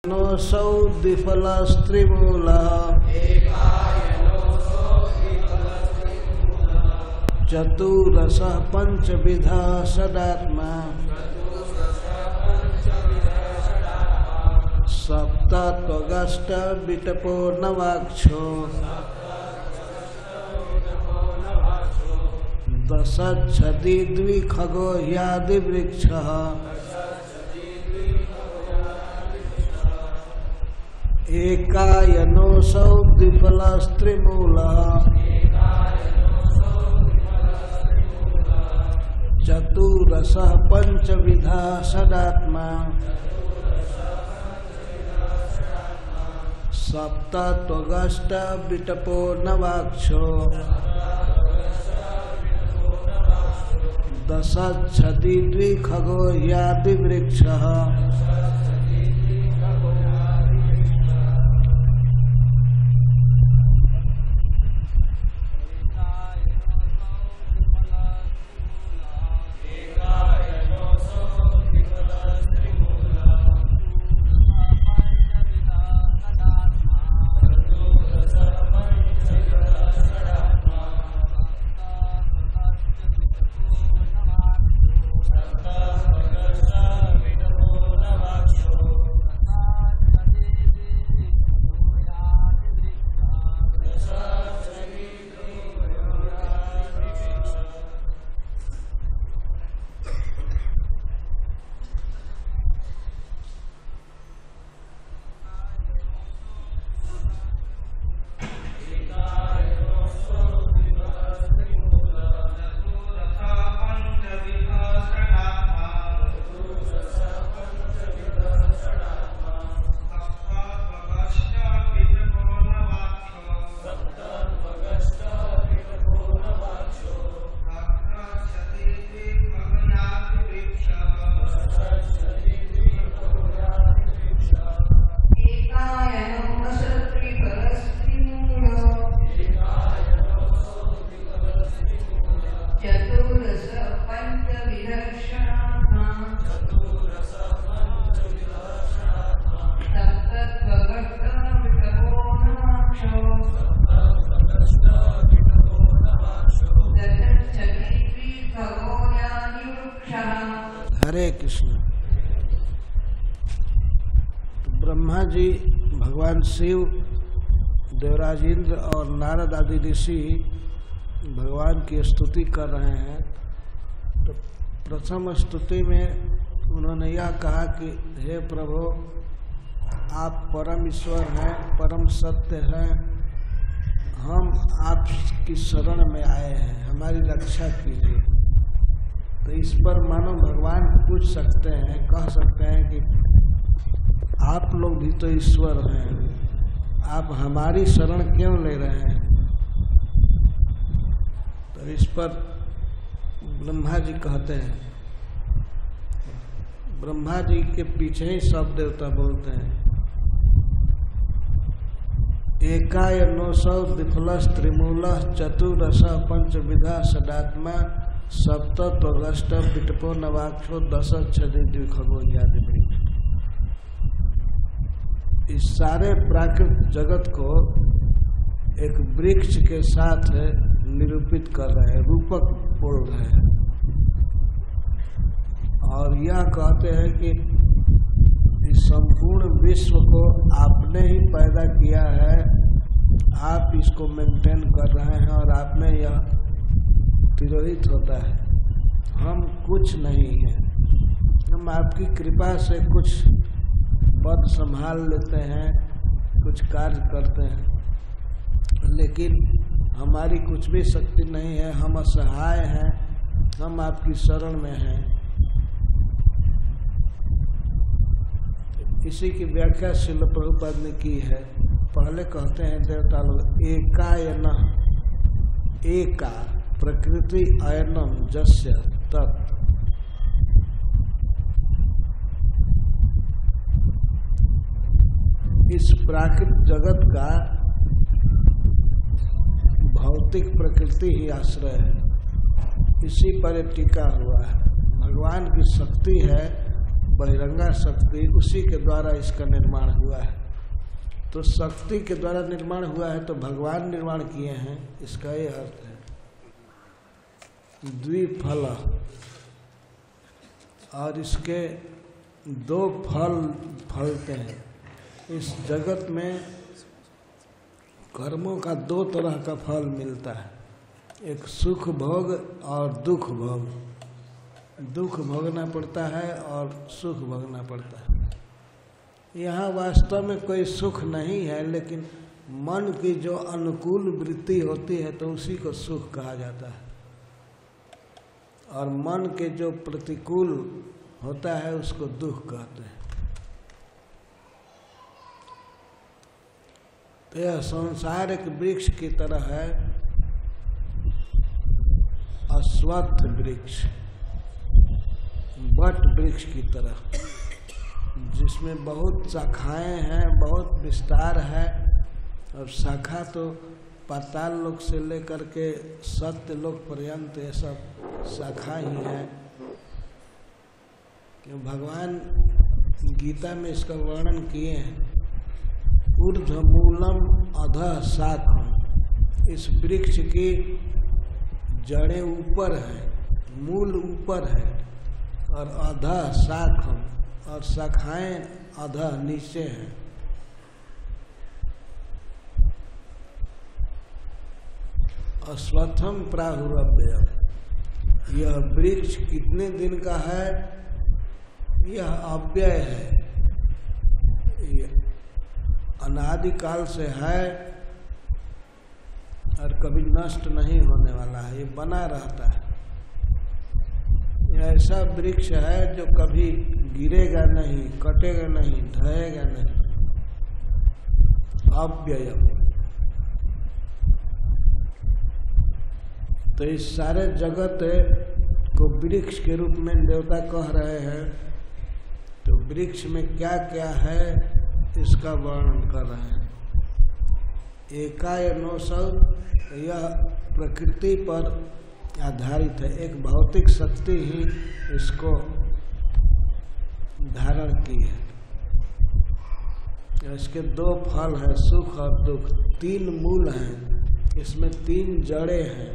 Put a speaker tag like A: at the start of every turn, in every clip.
A: नोऽसौ द्विफलस्त्रिमूलः चतुरसः पंचविधः सदात्मा सप्तत्वगष्टविटपो नवाक्षो दशच्छदि द्विखगो ह्यादिवृक्षः एकायनोऽसौ द्विफलस्त्रिमूलः चतुरसः पंचविधः सदात्मा सप्तत्वगष्टविटपो नवाक्षो दशच्छदि द्विखगो ह्यादिवृक्षः हरे कृष्ण। तो ब्रह्मा जी, भगवान शिव, देवराज इंद्र और नारद आदि ऋषि भगवान की स्तुति कर रहे हैं। तो प्रथम स्तुति में उन्होंने यह कहा कि हे प्रभु, आप परम ईश्वर हैं, परम सत्य हैं, हम आपकी शरण में आए हैं, हमारी रक्षा कीजिए। तो इस पर मानो भगवान पूछ सकते हैं, कह सकते हैं कि आप लोग भी तो ईश्वर हैं, आप हमारी शरण क्यों ले रहे हैं। तो इस पर ब्रह्मा जी कहते हैं, ब्रह्मा जी के पीछे ही सब देवता बोलते हैं, एकायनोऽसौ द्विफलस्त्रिमूलः चतुरसः पंचविधः सदात्मा सप्तत्वगष्टविटपो नवाक्षो दशच्छदि द्विखगो ह्यादिवृक्षः। इस सारे प्राकृत जगत को एक वृक्ष के साथ निरूपित कर रहे हैं, रूपक बोल रहे हैं और यह कहते हैं कि इस संपूर्ण विश्व को आपने ही पैदा किया है, आप इसको मेंटेन कर रहे हैं और आप में यह तिरोहित होता है। हम कुछ नहीं है, हम आपकी कृपा से कुछ पद संभाल लेते हैं, कुछ कार्य करते हैं, लेकिन हमारी कुछ भी शक्ति नहीं है, हम असहाय हैं, हम आपकी शरण में हैं। इसी की व्याख्या श्रील प्रभुपाद ने की है। पहले कहते हैं देवता लोग एकायन, एका प्रकृति अयनम जस्य तत्। इस प्राकृत जगत का भौतिक प्रकृति ही आश्रय है, इसी पर टीका हुआ है। भगवान की शक्ति है बहिरंगा शक्ति, उसी के द्वारा इसका निर्माण हुआ है। तो शक्ति के द्वारा निर्माण हुआ है तो भगवान निर्माण किए हैं, इसका ये अर्थ है। द्विफल, और इसके दो फल फलते हैं। इस जगत में कर्मों का दो तरह का फल मिलता है, एक सुख भोग और दुख भोग। दुख भोगना पड़ता है और सुख भोगना पड़ता है। यहाँ वास्तव में कोई सुख नहीं है, लेकिन मन की जो अनुकूल वृत्ति होती है तो उसी को सुख कहा जाता है, और मन के जो प्रतिकूल होता है उसको दुख कहते हैं। तो यह संसार एक वृक्ष की तरह है, अश्वत्थ वृक्ष, वट वृक्ष की तरह, जिसमें बहुत शाखाएं हैं, बहुत विस्तार है। और शाखा तो पाताल लोक से लेकर के सत्य लोक पर्यंत ये सब शाखा ही है। भगवान गीता में इसका वर्णन किए हैं, ऊर्ध्वमूलम अधः शाखम। इस वृक्ष की जड़ें ऊपर है, मूल ऊपर है, और अधः शाखम, और शाखाएं अधः नीचे हैं। अश्वत्थम प्राहुरव्ययम्, यह वृक्ष कितने दिन का है? यह अव्यय है, अनादिकाल से है और कभी नष्ट नहीं होने वाला है, ये बना रहता है। यह ऐसा वृक्ष है जो कभी गिरेगा नहीं, कटेगा नहीं, ढहेगा नहीं, अव्ययम्। तो इस सारे जगत को वृक्ष के रूप में देवता कह रहे हैं। तो वृक्ष में क्या क्या है इसका वर्णन कर रहे हैं। एकायनोसौ, यह प्रकृति पर आधारित है, एक भौतिक शक्ति ही इसको धारण की है। इसके दो फल हैं, सुख और दुख। 3 मूल हैं, इसमें 3 जड़ें हैं,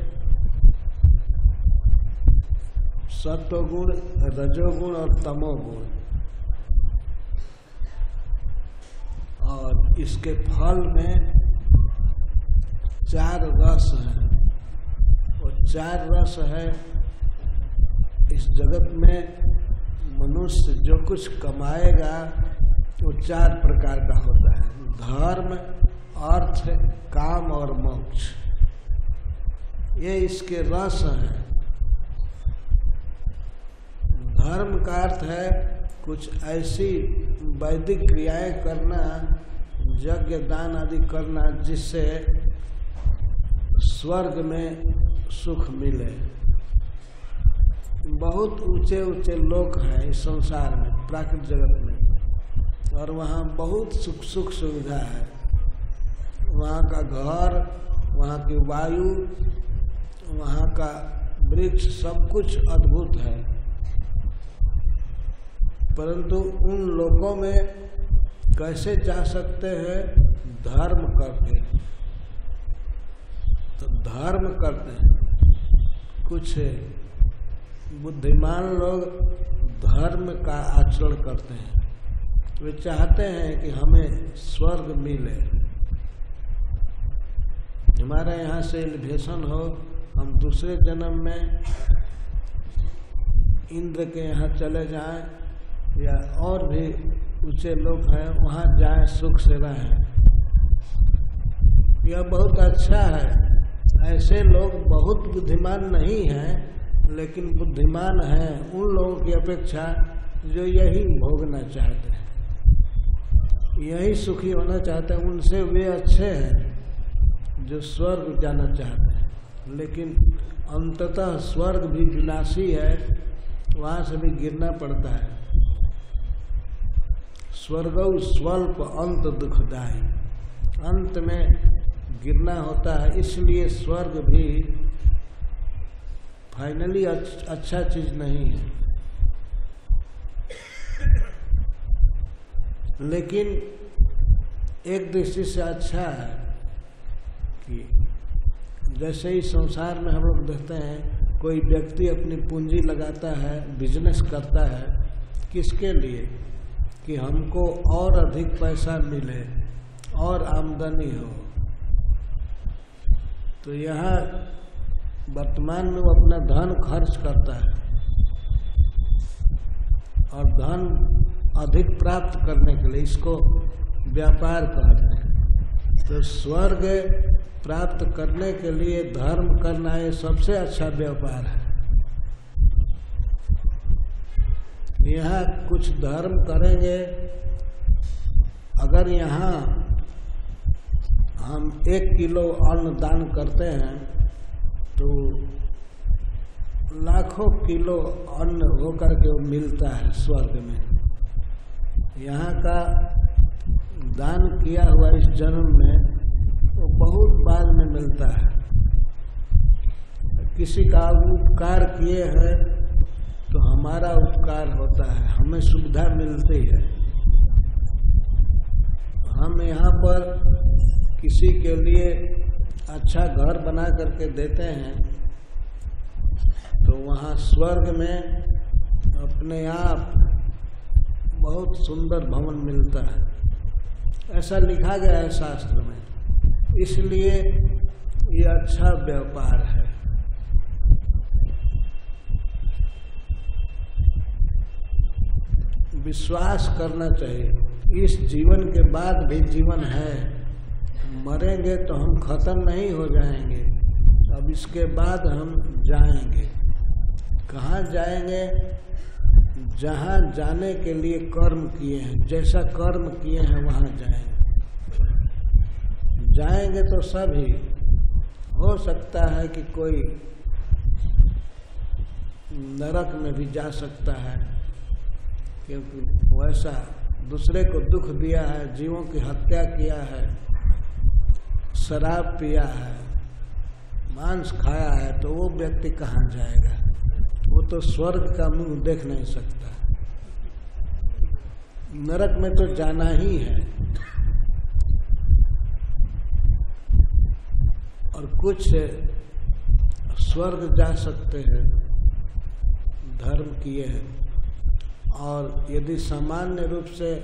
A: सत्वगुण, रजोगुण और तमोगुण। और इसके फल में 4 रस हैं, और 4 रस है। इस जगत में मनुष्य जो कुछ कमाएगा वो 4 प्रकार का होता है, धर्म, अर्थ, काम और मोक्ष। ये इसके रस हैं। धर्म का अर्थ है कुछ ऐसी वैदिक क्रियाएं करना, यज्ञ दान आदि करना, जिससे स्वर्ग में सुख मिले। बहुत ऊंचे ऊंचे लोक हैं इस संसार में, प्राकृतिक जगत में, और वहाँ बहुत सुख सुविधा है। वहाँ का घर, वहाँ की वायु, वहाँ का वृक्ष, सब कुछ अद्भुत है। परंतु उन लोगों में कैसे जा सकते हैं? धर्म करके। तो धर्म करते हैं। कुछ बुद्धिमान लोग धर्म का आचरण करते हैं, वे चाहते हैं कि हमें स्वर्ग मिले, हमारे यहाँ से एलिवेशन हो, हम दूसरे जन्म में इंद्र के यहाँ चले जाएं, या और भी ऊंचे लोग हैं वहाँ जाएं, सुख से रहें। यह बहुत अच्छा है। ऐसे लोग बहुत बुद्धिमान नहीं हैं, लेकिन बुद्धिमान हैं उन लोगों की अपेक्षा जो यही भोगना चाहते हैं, यही सुखी होना चाहते हैं। उनसे वे अच्छे हैं जो स्वर्ग जाना चाहते हैं। लेकिन अंततः स्वर्ग भी विनाशी है, वहाँ से भी गिरना पड़ता है। स्वर्गौ स्वल्प अंत दुखदायी, अंत में गिरना होता है। इसलिए स्वर्ग भी फाइनली अच्छा चीज नहीं है। लेकिन एक दृष्टि से अच्छा है कि जैसे ही संसार में हम लोग देखते हैं कोई व्यक्ति अपनी पूंजी लगाता है, बिजनेस करता है, किसके लिए? कि हमको और अधिक पैसा मिले और आमदनी हो। तो यहाँ वर्तमान में वो अपना धन खर्च करता है और धन अधिक प्राप्त करने के लिए, इसको व्यापार कहते हैं। तो स्वर्ग प्राप्त करने के लिए धर्म करना ये सबसे अच्छा व्यापार है। यहाँ कुछ धर्म करेंगे, अगर यहाँ हम 1 किलो अन्न दान करते हैं तो लाखों किलो अन्न होकर के वो मिलता है स्वर्ग में। यहाँ का दान किया हुआ इस जन्म में वो बहुत बाद में मिलता है। किसी का उपकार किए हैं तो हमारा उपकार होता है, हमें सुविधा मिलती है। हम यहाँ पर किसी के लिए अच्छा घर बना करके देते हैं तो वहाँ स्वर्ग में अपने आप बहुत सुंदर भवन मिलता है, ऐसा लिखा गया है शास्त्र में। इसलिए ये अच्छा व्यापार है। विश्वास करना चाहिए इस जीवन के बाद भी जीवन है, मरेंगे तो हम खत्म नहीं हो जाएंगे, अब इसके बाद हम जाएंगे। कहाँ जाएंगे? जहाँ जाने के लिए कर्म किए हैं, जैसा कर्म किए हैं वहाँ जाएंगे। जाएंगे तो सभी, हो सकता है कि कोई नरक में भी जा सकता है, क्योंकि वैसा दूसरे को दुख दिया है, जीवों की हत्या किया है, शराब पिया है, मांस खाया है, तो वो व्यक्ति कहाँ जाएगा? वो तो स्वर्ग का मुंह देख नहीं सकता, नरक में तो जाना ही है। और कुछ स्वर्ग जा सकते हैं धर्म किए हैं, और यदि सामान्य रूप से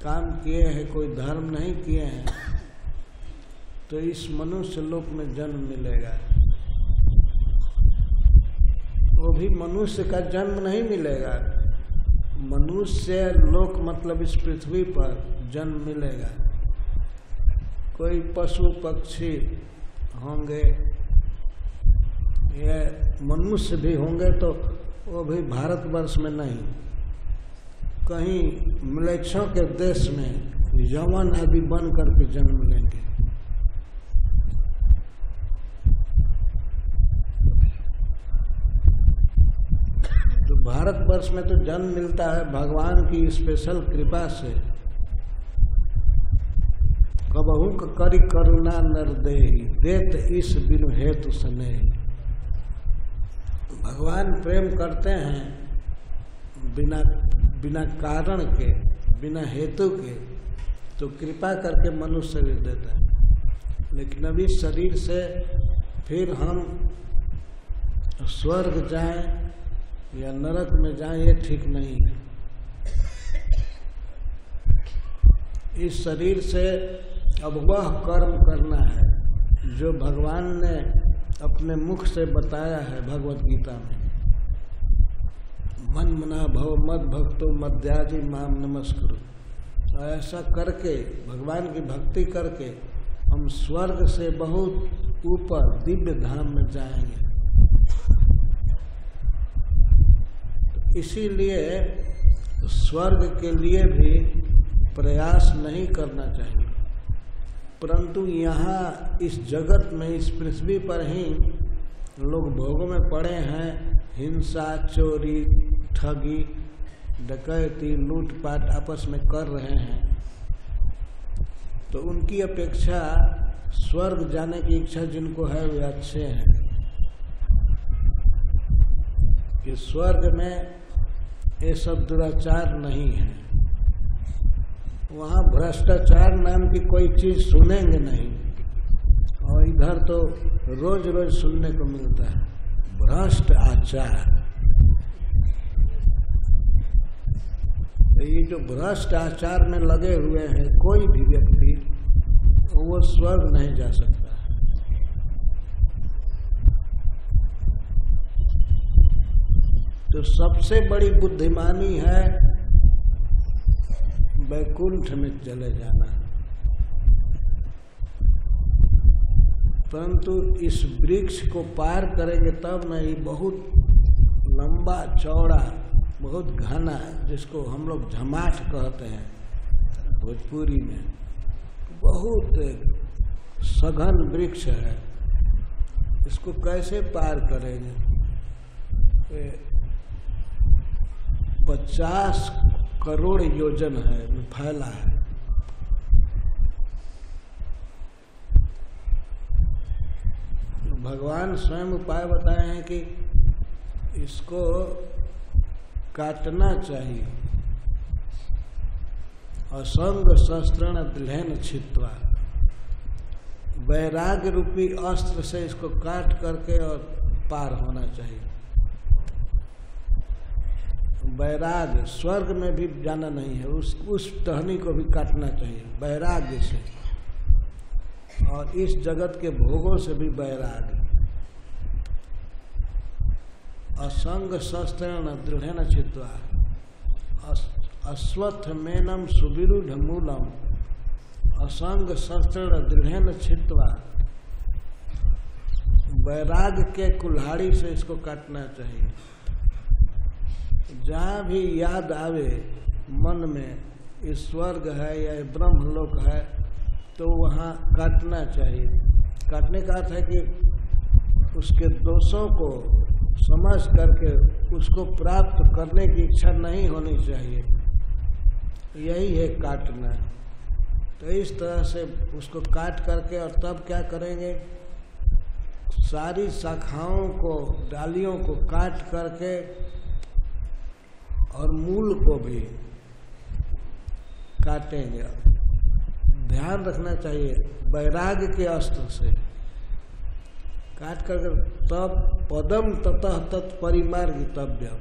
A: काम किए हैं, कोई धर्म नहीं किए हैं, तो इस मनुष्य लोक में जन्म मिलेगा। वो भी मनुष्य का जन्म नहीं मिलेगा, मनुष्य लोक मतलब इस पृथ्वी पर जन्म मिलेगा। कोई पशु पक्षी होंगे या मनुष्य भी होंगे तो वो भी भारतवर्ष में नहीं, कहीं म्लेच्छों के देश में यवन आदि बन करके जन्म लेंगे। तो भारतवर्ष में तो जन्म मिलता है भगवान की स्पेशल कृपा से। कबहू करी करुणा नर देहि, देत इस बिनु हेतु सनेहि। भगवान प्रेम करते हैं बिना कारण के, बिना हेतु के, तो कृपा करके मनुष्य शरीर देता है। लेकिन अभी शरीर से फिर हम स्वर्ग जाएं या नरक में जाएं, ये ठीक नहीं है। इस शरीर से अब वह कर्म करना है जो भगवान ने अपने मुख से बताया है भगवत गीता में। मन मना भव मद भक्तो मद्याजी माम नमस्कुरु। ऐसा करके भगवान की भक्ति करके हम स्वर्ग से बहुत ऊपर दिव्य धाम में जाएंगे। इसीलिए स्वर्ग के लिए भी प्रयास नहीं करना चाहिए, परंतु यहाँ इस जगत में, इस पृथ्वी पर ही लोग भोगों में पड़े हैं। हिंसा, चोरी, ठगी, डकैती, लूटपाट आपस में कर रहे हैं। तो उनकी अपेक्षा स्वर्ग जाने की इच्छा जिनको है वे अच्छे हैं कि स्वर्ग में ये सब दुराचार नहीं है। वहाँ भ्रष्टाचार नाम की कोई चीज सुनेंगे नहीं, और इधर तो रोज रोज सुनने को मिलता है भ्रष्ट आचार। ये जो भ्रष्ट आचार में लगे हुए हैं कोई भी व्यक्ति, वो स्वर्ग नहीं जा सकता। तो सबसे बड़ी बुद्धिमानी है वैकुंठ में चले जाना। परंतु इस वृक्ष को पार करेंगे तब न, ये बहुत लंबा चौड़ा, बहुत घना, जिसको हम लोग झमाट कहते हैं भोजपुरी में, बहुत सघन वृक्ष है। इसको कैसे पार करेंगे? 50 करोड़ योजन है फैला है। भगवान स्वयं उपाय बताए हैं कि इसको काटना चाहिए। असंग शस्त्रेण दृढ़ेन छित्त्वा, वैराग्य रूपी अस्त्र से इसको काट करके और पार होना चाहिए। वैराग्य, स्वर्ग में भी जाना नहीं है, उस टहनी को भी काटना चाहिए वैराग्य से, और इस जगत के भोगों से भी वैराग्य। असंग शस्त्रेण दृढ़ेन छित्त्वा अश्वत्थमेनं सुविरूढ़ मूलम, असंग शस्त्रेण दृढ़ेन छित्त्वा, वैराग्य के कुल्हाड़ी से इसको काटना चाहिए। जहाँ भी याद आवे मन में ये स्वर्ग है या ब्रह्मलोक है, तो वहाँ काटना चाहिए। काटने का अर्थ है कि उसके दोषों को समझ करके उसको प्राप्त करने की इच्छा नहीं होनी चाहिए, यही है काटना। तो इस तरह से उसको काट करके, और तब क्या करेंगे, सारी शाखाओं को, डालियों को काट करके और मूल को भी काटेंगे। ध्यान रखना चाहिए वैराग्य के अस्त्र से काट कर, तब पदम ततः तत्परिमार्गितव्यम,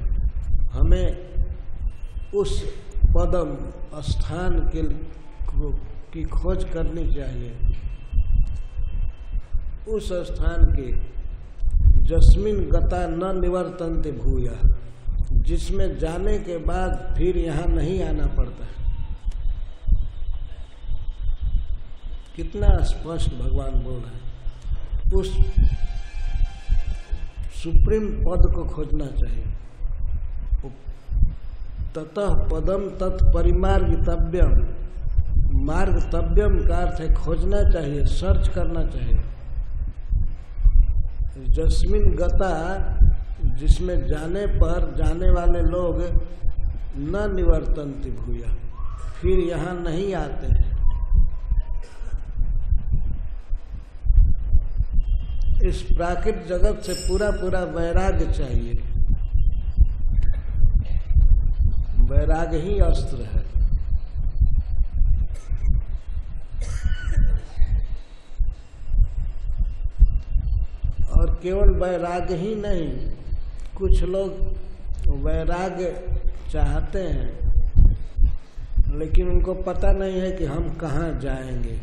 A: हमें उस पदम स्थान की खोज करनी चाहिए। उस स्थान के जस्मिन गता न निवर्तन्ते भूया, जिसमें जाने के बाद फिर यहाँ नहीं आना पड़ता है। कितना स्पष्ट भगवान बोल रहे हैं। उस सुप्रीम पद को खोजना चाहिए। ततः पदम तत्परिमार्गितव्यम, मार्गतव्यम का अर्थ है खोजना चाहिए, सर्च करना चाहिए। जस्मिन गता, जिसमें जाने पर जाने वाले लोग न निवर्तन्ति भूया, फिर यहाँ नहीं आते हैं। इस प्राकृतिक जगत से पूरा पूरा वैराग्य चाहिए। वैराग्य ही अस्त्र है। और केवल वैराग्य ही नहीं, कुछ लोग वैराग्य चाहते हैं लेकिन उनको पता नहीं है कि हम कहाँ जाएंगे।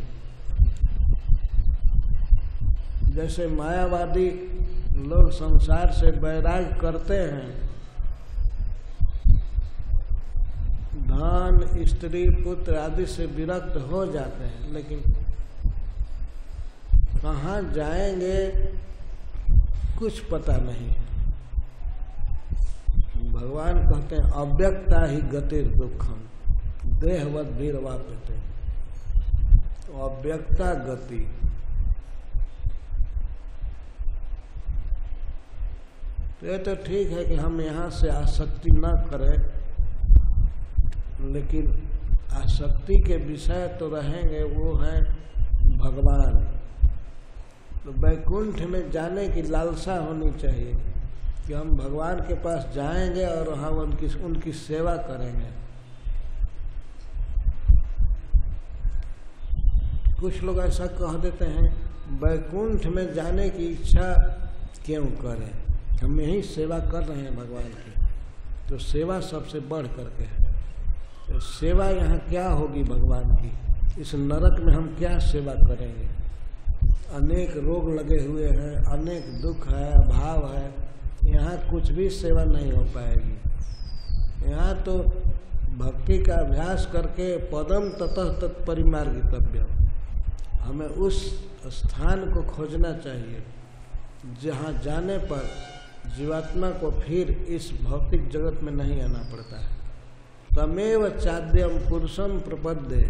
A: जैसे मायावादी लोग संसार से वैराग्य करते हैं, धन, स्त्री, पुत्र आदि से विरक्त हो जाते हैं, लेकिन कहाँ जाएंगे कुछ पता नहीं। भगवान कहते हैं अव्यक्ता ही गतिर दुखम देहवत भीरवाप्यते, अव्यक्ता गति। तो ये तो ठीक है कि हम यहाँ से आसक्ति न करें, लेकिन आसक्ति के विषय तो रहेंगे, वो है भगवान। तो वैकुंठ में जाने की लालसा होनी चाहिए कि हम भगवान के पास जाएंगे और हम उनकी सेवा करेंगे। कुछ लोग ऐसा कह देते हैं वैकुंठ में जाने की इच्छा क्यों करें, हम यही सेवा कर रहे हैं भगवान की, तो सेवा सबसे बढ़ करके है। तो सेवा यहाँ क्या होगी भगवान की, इस नरक में हम क्या सेवा करेंगे। अनेक रोग लगे हुए हैं, अनेक दुख है, अभाव है, यहाँ कुछ भी सेवा नहीं हो पाएगी। यहाँ तो भक्ति का अभ्यास करके पदम ततः तत्परिमार्गितव्यम, हमें उस स्थान को खोजना चाहिए जहाँ जाने पर जीवात्मा को फिर इस भौतिक जगत में नहीं आना पड़ता है। तमेव चाद्यम पुरुषम प्रपद्ये,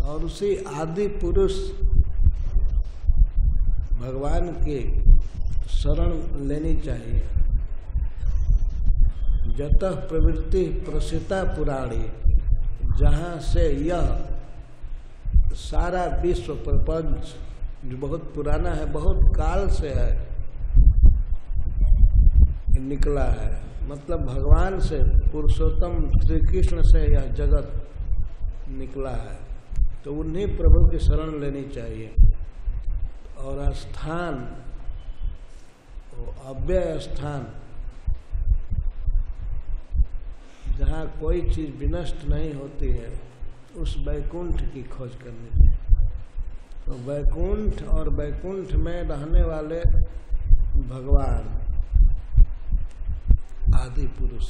A: और उसी आदि पुरुष भगवान के शरण लेनी चाहिए। जतः प्रवृत्ति प्रसिता पुराणी, जहाँ से यह सारा विश्व प्रपंच जो बहुत पुराना है, बहुत काल से है, निकला है, मतलब भगवान से, पुरुषोत्तम श्री कृष्ण से यह जगत निकला है, तो उन्हीं प्रभु की शरण लेनी चाहिए। और स्थान, अव्यय स्थान, जहाँ कोई चीज विनष्ट नहीं होती है, उस वैकुंठ की खोज करनी चाहिए। तो वैकुंठ और वैकुंठ में रहने वाले भगवान आदि पुरुष,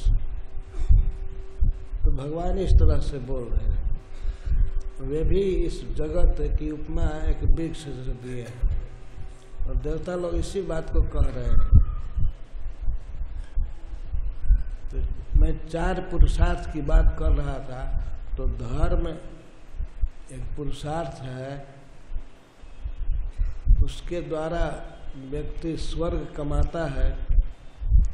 A: तो भगवान इस तरह से बोल रहे हैं। वे भी इस जगत की उपमा एक वृक्ष से दिए हैं, और देवता लोग इसी बात को कह रहे हैं। तो मैं 4 पुरुषार्थ की बात कर रहा था, तो धर्म एक पुरुषार्थ है, उसके द्वारा व्यक्ति स्वर्ग कमाता है,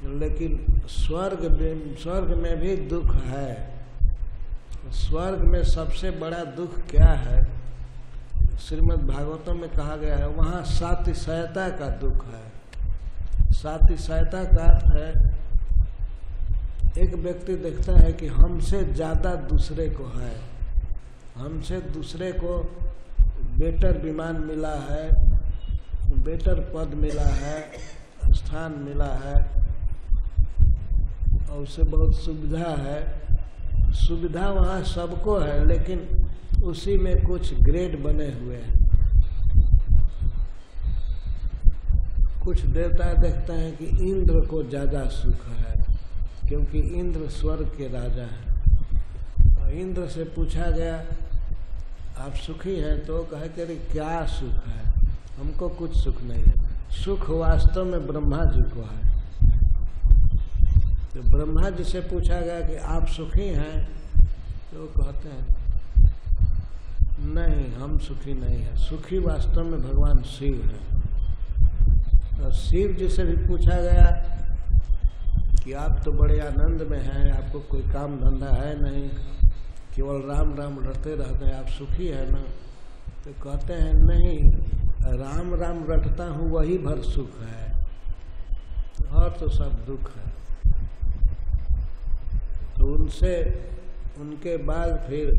A: लेकिन स्वर्ग में भी दुख है। स्वर्ग में सबसे बड़ा दुख क्या है, श्रीमद् भागवतम में कहा गया है, वहाँ सातिशयता का दुख है। सातिशयता का अर्थ है, एक व्यक्ति देखता है कि हमसे ज्यादा दूसरे को है, हमसे दूसरे को बेटर विमान मिला है, बेटर पद मिला है, स्थान मिला है, और उसे बहुत सुविधा है। सुविधा वहाँ सबको है, लेकिन उसी में कुछ ग्रेड बने हुए हैं। कुछ देवता देखते हैं कि इंद्र को ज्यादा सुख है, क्योंकि इंद्र स्वर्ग के राजा हैं। और इंद्र से पूछा गया आप सुखी हैं, तो कहे कि अरे क्या सुख है, हमको कुछ सुख नहीं है, सुख वास्तव में ब्रह्मा जी को है। तो ब्रह्मा जी से पूछा गया कि आप सुखी हैं, तो कहते हैं नहीं, हम सुखी नहीं है, सुखी वास्तव में भगवान शिव है। और शिव जी से भी पूछा गया कि आप तो बड़े आनंद में हैं, आपको कोई काम धंधा है नहीं, केवल राम राम रटते रहते हैं, आप सुखी है ना? तो कहते हैं नहीं, राम राम रटता हूँ वही भर सुख है, और तो सब दुख है। तो उनके बाद फिर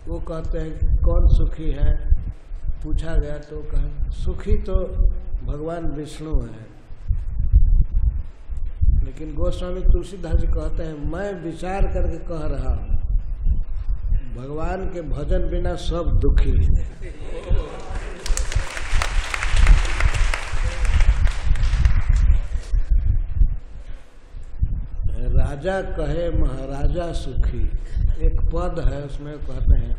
A: वो कहते हैं कौन सुखी है, पूछा गया तो कहा सुखी तो भगवान विष्णु है। लेकिन गोस्वामी तुलसीदास जी कहते हैं मैं विचार करके कह रहा हूँ, भगवान के भजन बिना सब दुखी है। राजा कहे महाराजा सुखी, एक पद है उसमें कहते हैं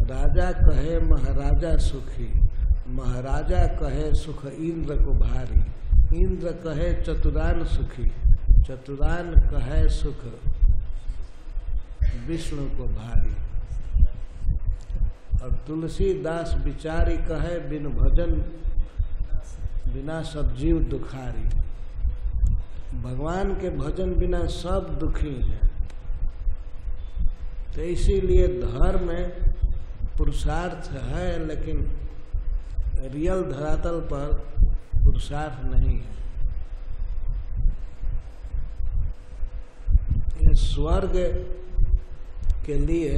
A: राजा कहे महाराजा सुखी, महाराजा कहे सुख इंद्र को भारी, इंद्र कहे चतुरान सुखी, चतुरान कहे सुख विष्णु को भारी। और तुलसीदास बिचारी कहे बिन भजन बिना सब जीव दुखारी। भगवान के भजन बिना सब दुखी हैं। तो इसीलिए धर्म में पुरुषार्थ है, लेकिन रियल धरातल पर पुरुषार्थ नहीं है। ये स्वर्ग के लिए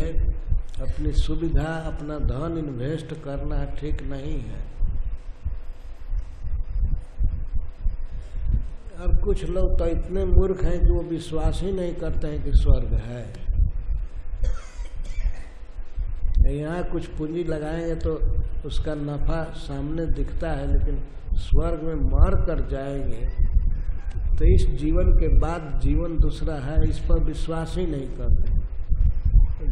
A: अपनी सुविधा, अपना धन इन्वेस्ट करना ठीक नहीं है। और कुछ लोग तो इतने मूर्ख हैं कि वो विश्वास ही नहीं करते हैं कि स्वर्ग है। यहाँ कुछ पूंजी लगाएंगे तो उसका नफा सामने दिखता है, लेकिन स्वर्ग में मर कर जाएंगे तो इस जीवन के बाद जीवन दूसरा है, इस पर विश्वास ही नहीं करते।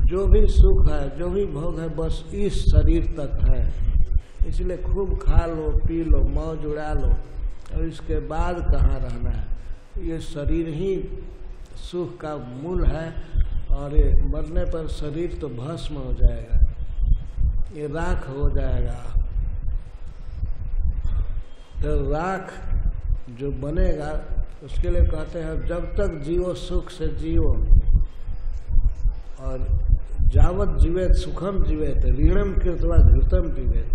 A: जो भी सुख है, जो भी भोग है, बस इस शरीर तक है। इसलिए खूब खा लो, पी लो, मौज उड़ा लो, और इसके बाद कहाँ रहना है। ये शरीर ही सुख का मूल है, और ये मरने पर शरीर तो भस्म हो जाएगा, ये राख हो जाएगा। तो राख जो बनेगा उसके लिए कहते हैं जब तक जियो सुख से जियो, और जावत जीवेत सुखम जीवेत ऋणम कृत्वा घृतम पीवेत।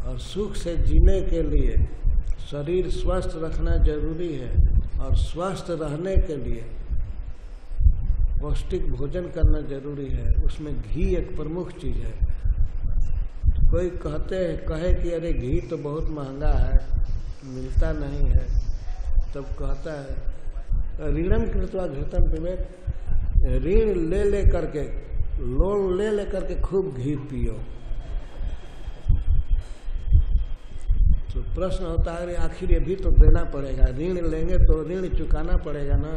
A: और सुख से जीने के लिए शरीर स्वस्थ रखना जरूरी है, और स्वस्थ रहने के लिए पौष्टिक भोजन करना जरूरी है। उसमें घी एक प्रमुख चीज है। कोई कहे कि अरे घी तो बहुत महंगा है, मिलता नहीं है, तब कहता है ऋणम कृत्वा घृतम पीवेत, ऋण ले करके, लोन ले करके खूब घी पियो। तो प्रश्न होता है आखिर ये भी तो देना पड़ेगा, ऋण लेंगे तो ऋण चुकाना पड़ेगा ना,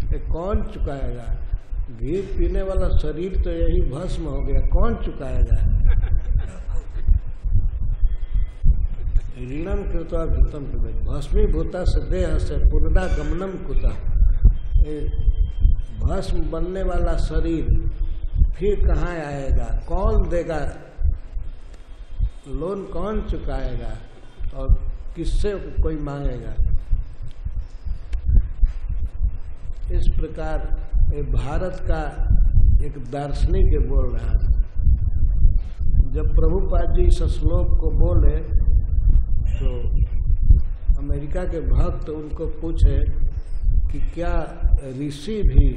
A: ये कौन चुकाएगा? घी पीने वाला शरीर तो यही भस्म हो गया, कौन चुकाएगा? ऋणम कृत्वा घृतम पीवेत भस्मीभूता से देह से पुनरा गमनम कुता। भस्म बनने वाला शरीर फिर कहाँ आएगा? कौन देगा? लोन कौन चुकाएगा? और किससे कोई मांगेगा? इस प्रकार ये भारत का एक दार्शनिक बोल रहा है। जब प्रभुपाद जी इस श्लोक को बोले तो अमेरिका के भक्त उनको पूछे कि क्या ऋषि भी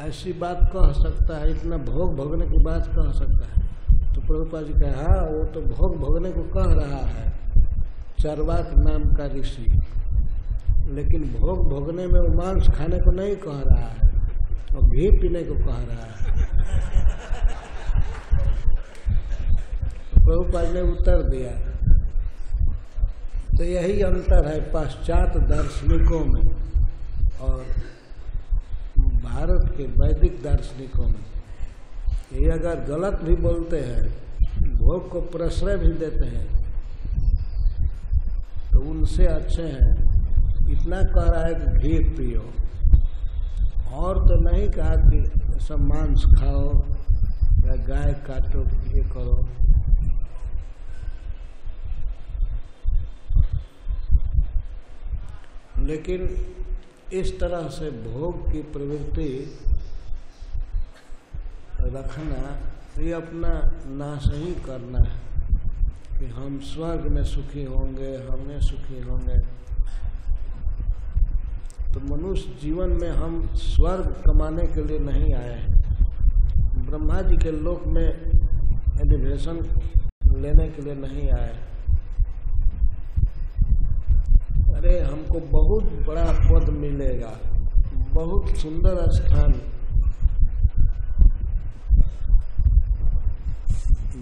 A: ऐसी बात कह सकता है, इतना भोग भोगने की बात कह सकता है? तो प्रभुपाद जी कहे हाँ, वो तो भोग भोगने को कह रहा है, चरवाक नाम का ऋषि, लेकिन भोग भोगने में वो मांस खाने को नहीं कह रहा है, और घी पीने को कह रहा है। प्रभुपाद ने उत्तर दिया। तो यही अंतर है पाश्चात दार्शनिकों में और भारत के वैदिक दार्शनिकों में। ये अगर गलत भी बोलते हैं, भोग को प्रश्रय भी देते हैं, तो उनसे अच्छे हैं। इतना कह रहा है कि घी पियो, और तो नहीं कहा कि सब मांस खाओ या गाय काटो, ये करो। लेकिन इस तरह से भोग की प्रवृत्ति रखना, ये अपना नाश ही करना है कि हम स्वर्ग में सुखी होंगे, हमें सुखी होंगे। तो मनुष्य जीवन में हम स्वर्ग कमाने के लिए नहीं आए हैं, ब्रह्मा जी के लोक में एलिवेशन लेने के लिए नहीं आए। अरे हमको बहुत बड़ा पद मिलेगा, बहुत सुंदर स्थान,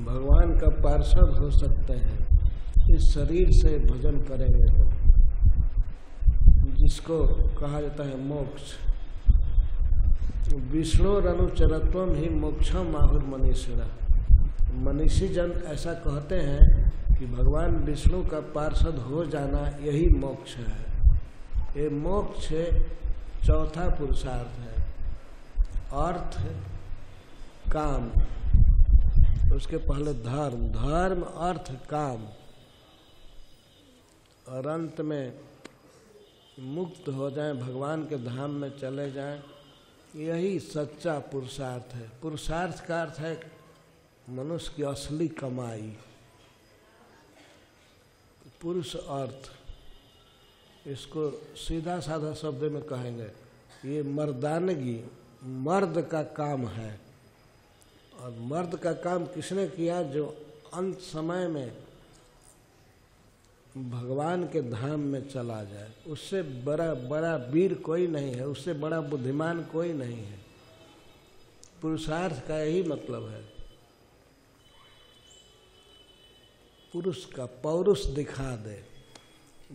A: भगवान का पार्षद हो सकते हैं इस शरीर से भजन करेंगे तो, जिसको कहा जाता है मोक्ष। विष्णुरनुचरत्वम ही मोक्षम आहुर मनीषिणा। मनीषी जन ऐसा कहते हैं कि भगवान विष्णु का पार्षद हो जाना यही मोक्ष है। ये मोक्ष चौथा पुरुषार्थ है। अर्थ, काम, उसके पहले धर्म, धर्म अर्थ काम, और अंत में मुक्त हो जाएं, भगवान के धाम में चले जाएं, यही सच्चा पुरुषार्थ है। पुरुषार्थ का अर्थ है मनुष्य की असली कमाई। पुरुष अर्थ, इसको सीधा साधा शब्द में कहेंगे, ये मर्दानगी, मर्द का काम है। और मर्द का काम किसने किया? जो अंत समय में भगवान के धाम में चला जाए। उससे बड़ा वीर कोई नहीं है, उससे बड़ा बुद्धिमान कोई नहीं है। पुरुषार्थ का यही मतलब है, पुरुष का पौरुष दिखा दे।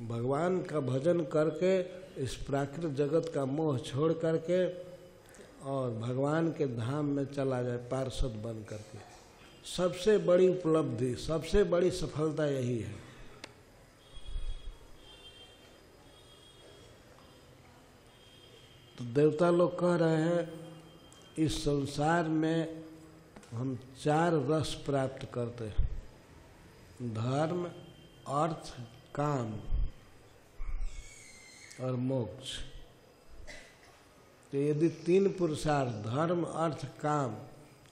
A: भगवान का भजन करके इस प्राकृतिक जगत का मोह छोड़ करके और भगवान के धाम में चला जाए पार्षद बन करके। सबसे बड़ी उपलब्धि, सबसे बड़ी सफलता यही है। तो देवता लोग कह रहे हैं इस संसार में हम 4 रस प्राप्त करते हैं, धर्म, अर्थ, काम और मोक्ष। तो यदि 3 पुरुषार्थ धर्म, अर्थ, काम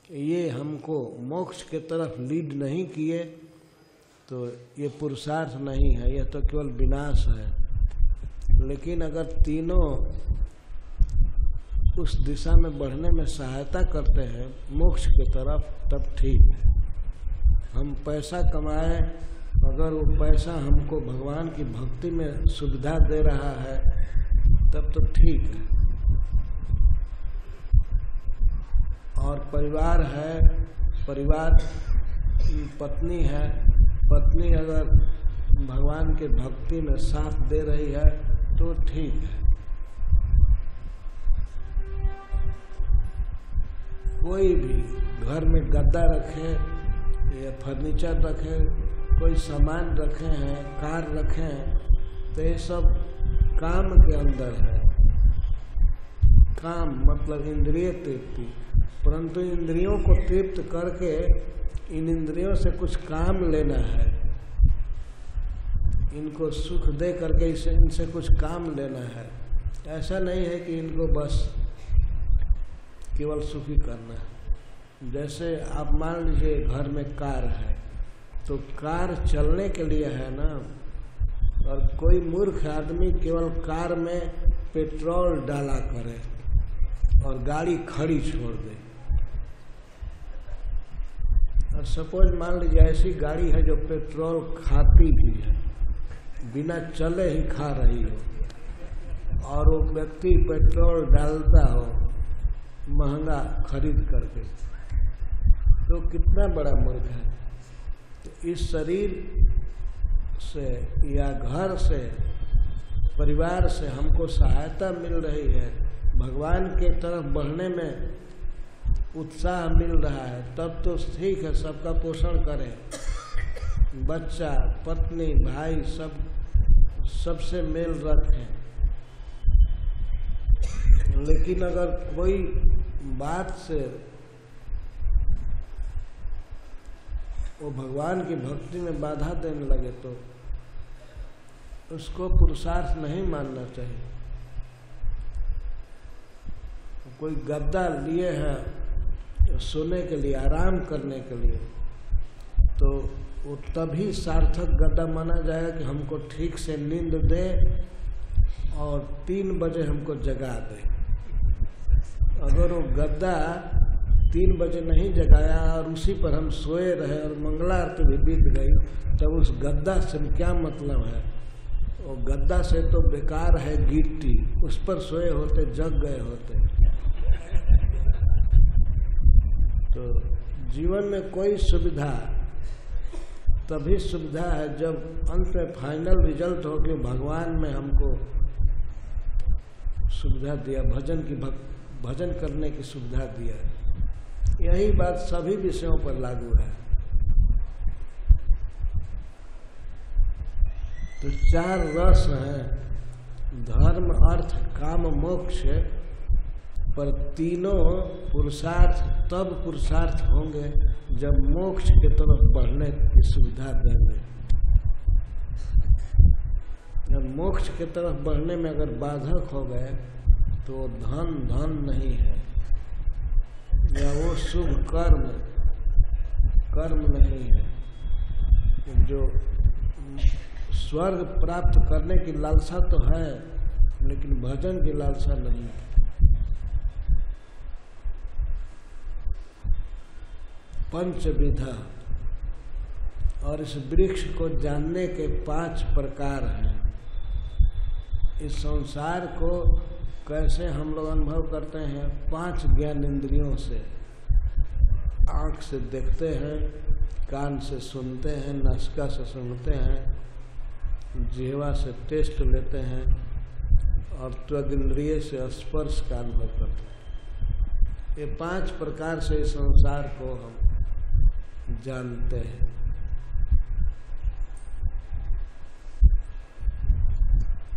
A: ये हमको मोक्ष के तरफ लीड नहीं किए तो ये पुरुषार्थ नहीं है, यह तो केवल विनाश है। लेकिन अगर तीनों उस दिशा में बढ़ने में सहायता करते हैं मोक्ष की तरफ, तब ठीक है। हम पैसा कमाए, अगर वो पैसा हमको भगवान की भक्ति में सुविधा दे रहा है तब तो ठीक है। और परिवार है, परिवार पत्नी है, पत्नी अगर भगवान के भक्ति में साथ दे रही है तो ठीक है। कोई भी घर में गद्दा रखे या फर्नीचर रखे, कोई सामान रखे हैं, कार रखे हैं, तो ये सब काम के अंदर है। काम मतलब इंद्रिय तृप्ति, परंतु इंद्रियों को तृप्त करके इन इंद्रियों से कुछ काम लेना है, इनको सुख दे करके इनसे कुछ काम लेना है। ऐसा नहीं है कि इनको बस केवल सुखी करना है। जैसे आप मान लीजिए घर में कार है, तो कार चलने के लिए है ना। और कोई मूर्ख आदमी केवल कार में पेट्रोल डाला करे और गाड़ी खड़ी छोड़ दे। और सपोज मान लीजिए ऐसी गाड़ी है जो पेट्रोल खाती भी है, बिना चले ही खा रही हो, और वो व्यक्ति पेट्रोल डालता हो महंगा खरीद करके, तो कितना बड़ा मूर्ख है। तो इस शरीर से या घर से, परिवार से हमको सहायता मिल रही है, भगवान के तरफ बढ़ने में उत्साह मिल रहा है, तब तो ठीक है, सबका पोषण करें। बच्चा, पत्नी, भाई सबसे मेल रखें। लेकिन अगर कोई बात से वो भगवान की भक्ति में बाधा देने लगे तो उसको पुरुषार्थ नहीं मानना चाहिए। कोई गद्दा लिए हैं सोने के लिए, आराम करने के लिए, तो वो तभी सार्थक गद्दा माना जाएगा कि हमको ठीक से नींद दे और 3 बजे हमको जगा दे। अगर वो गद्दा 3 बजे नहीं जगाया और उसी पर हम सोए रहे और मंगला आरती भी बीत गई, तब उस गद्दा से क्या मतलब है? वो गद्दा से तो बेकार है गिट्टी, उस पर सोए होते जग गए होते। तो जीवन में कोई सुविधा तभी सुविधा है जब अंत में फाइनल रिजल्ट हो कि भगवान में हमको सुविधा दिया, भजन करने की सुविधा दिया। यही बात सभी विषयों पर लागू है। तो 4 रस हैं, धर्म, अर्थ, काम, मोक्ष। पर तीनों पुरुषार्थ तब पुरुषार्थ होंगे जब मोक्ष की तरफ बढ़ने की सुविधा देंगे। जब मोक्ष की तरफ बढ़ने में अगर बाधक हो गए तो धन नहीं है, या वो शुभ कर्म नहीं है। जो स्वर्ग प्राप्त करने की लालसा तो है, लेकिन भजन की लालसा नहीं है। पंचविधा, और इस वृक्ष को जानने के 5 प्रकार हैं। इस संसार को कैसे हम लोग अनुभव करते हैं? 5 ज्ञान इंद्रियों से। आँख से देखते हैं, कान से सुनते हैं, नासिका से सूंघते हैं, जिह्वा से टेस्ट लेते हैं और त्वग इंद्रिय से स्पर्श का अनुभव करते हैं। ये 5 प्रकार से इस संसार को हम जानते हैं।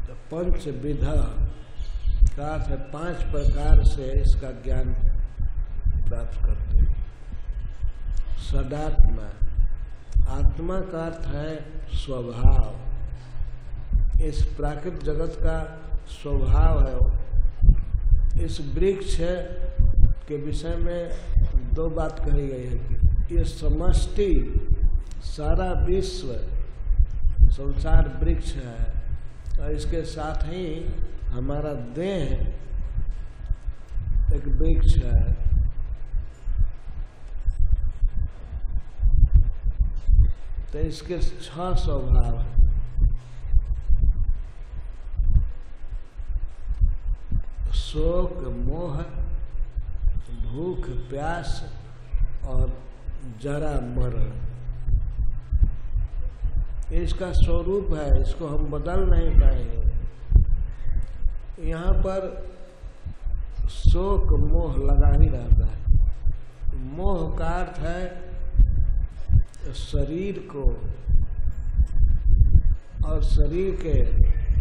A: तो पंचविधा का अर्थ है 5 प्रकार से इसका ज्ञान प्राप्त करते हैं। सदात्मा, आत्मा का अर्थ है स्वभाव। इस प्राकृतिक जगत का स्वभाव है। इस वृक्ष के विषय में 2 बात कही गई है कि ये समष्टि, सारा विश्व संसार वृक्ष है, और इसके साथ ही हमारा देह एक वृक्ष है। तो इसके 6 स्वभाव हैं। शोक, मोह, भूख, प्यास और जरा मरण। इसका स्वरूप है, इसको हम बदल नहीं पाएंगे। यहाँ पर शोक मोह लगा ही रहता है। मोह का अर्थ है शरीर को और शरीर के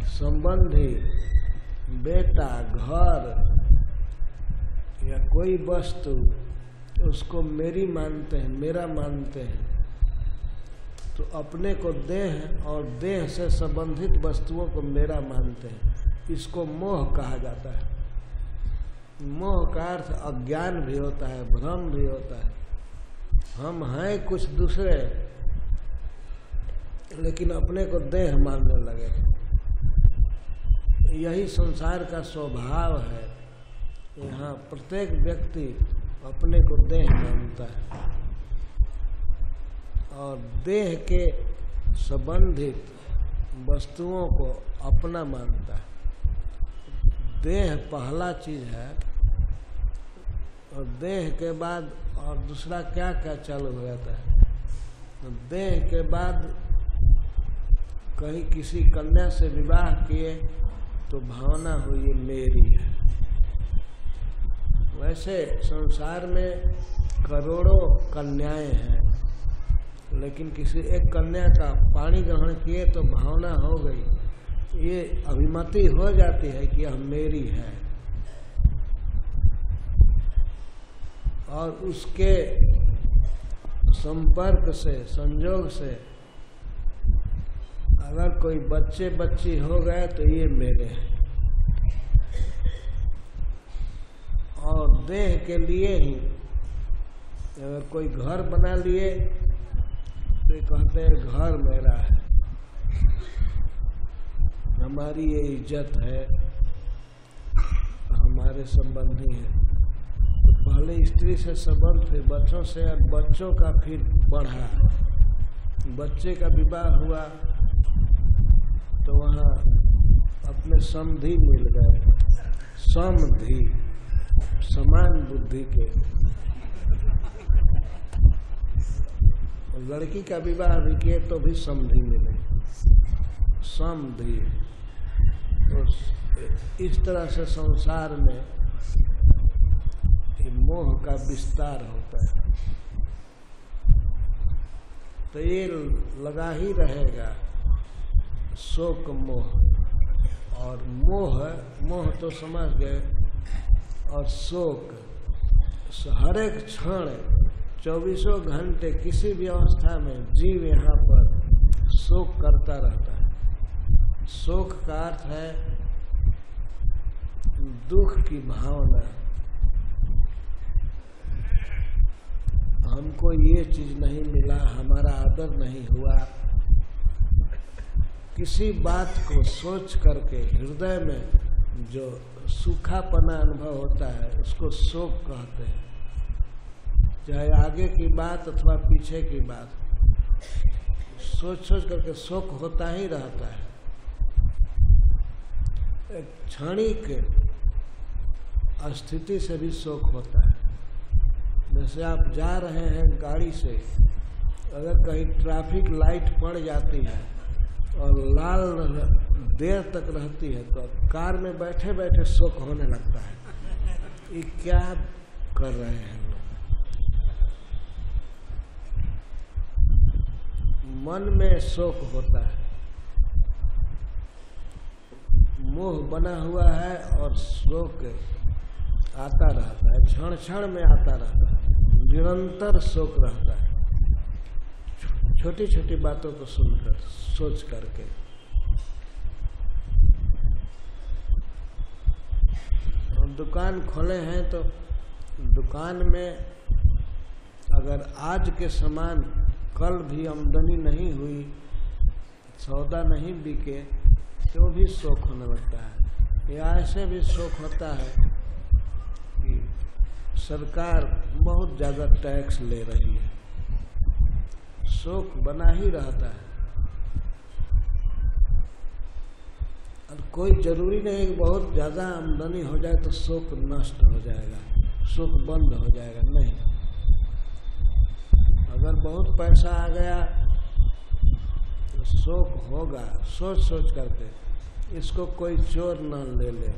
A: संबंधी बेटा, घर या कोई वस्तु, उसको मेरी मानते हैं, मेरा मानते हैं। तो अपने को देह और देह से संबंधित वस्तुओं को मेरा मानते हैं। इसको मोह कहा जाता है। मोह का अर्थ अज्ञान भी होता है, भ्रम भी होता है। हम हैं कुछ दूसरे, लेकिन अपने को देह मानने लगे। यही संसार का स्वभाव है। यहाँ प्रत्येक व्यक्ति अपने को देह मानता है और देह के संबंधित वस्तुओं को अपना मानता है। देह पहला चीज है, और देह के बाद और दूसरा क्या क्या चालू हो जाता है। तो देह के बाद कहीं किसी कन्या से विवाह किए तो भावना हुई ये मेरी है। वैसे संसार में करोड़ों कन्याएं हैं, लेकिन किसी एक कन्या का पाणी ग्रहण किए तो भावना हो गई, ये अभिमति हो जाती है कि यह मेरी है। और उसके संपर्क से, संयोग से अगर कोई बच्चे बच्ची हो गए तो ये मेरे हैं। और देह के लिए ही अगर कोई घर बना लिए तो कहते हैं घर मेरा है, हमारी ये इज्जत है, हमारे संबंधी है। तो पहले स्त्री से संबंध, फिर बच्चों से, और बच्चों का फिर बढ़ा, बच्चे का विवाह हुआ तो वहाँ अपने समधि मिल गए। समधि, समान बुद्धि के। लड़की का विवाह भी किए तो भी समधि मिले, समधि। तो इस तरह से संसार में मोह का विस्तार होता है। तो ये लगा ही रहेगा शोक मोह। और मोह तो समझ गए। और शोक, हर एक क्षण 24 घंटे किसी भी अवस्था में जीव यहाँ पर शोक करता रहता है। शोक का अर्थ है दुख की भावना। हमको ये चीज नहीं मिला, हमारा आदर नहीं हुआ, किसी बात को सोच करके हृदय में जो सूखापना अनुभव होता है उसको शोक कहते हैं। चाहे आगे की बात अथवा पीछे की बात, सोच सोच करके शोक होता ही रहता है। एक क्षणिक स्थिति से भी शोक होता है। जैसे आप जा रहे हैं गाड़ी से, अगर कहीं ट्रैफिक लाइट पड़ जाती है और लाल देर तक रहती है तो कार में बैठे बैठे शोक होने लगता है, ये क्या कर रहे हैं लोग। मन में शोक होता है, मोह बना हुआ है और शोक आता रहता है, क्षण क्षण में आता रहता है, निरंतर शोक रहता है, छोटी छोटी बातों को सुनकर सोच करके। और दुकान खोले हैं तो दुकान में अगर आज के समान कल भी आमदनी नहीं हुई, सौदा नहीं बिके, तो भी शोक होने लगता है। या ऐसे भी शोक होता है कि सरकार बहुत ज़्यादा टैक्स ले रही है, शोक बना ही रहता है। और कोई जरूरी नहीं कि बहुत ज़्यादा आमदनी हो जाए तो शोक नष्ट हो जाएगा, शोक बंद हो जाएगा, नहीं। अगर बहुत पैसा आ गया तो शोक होगा, सोच सोच करके इसको कोई चोर न ले ले।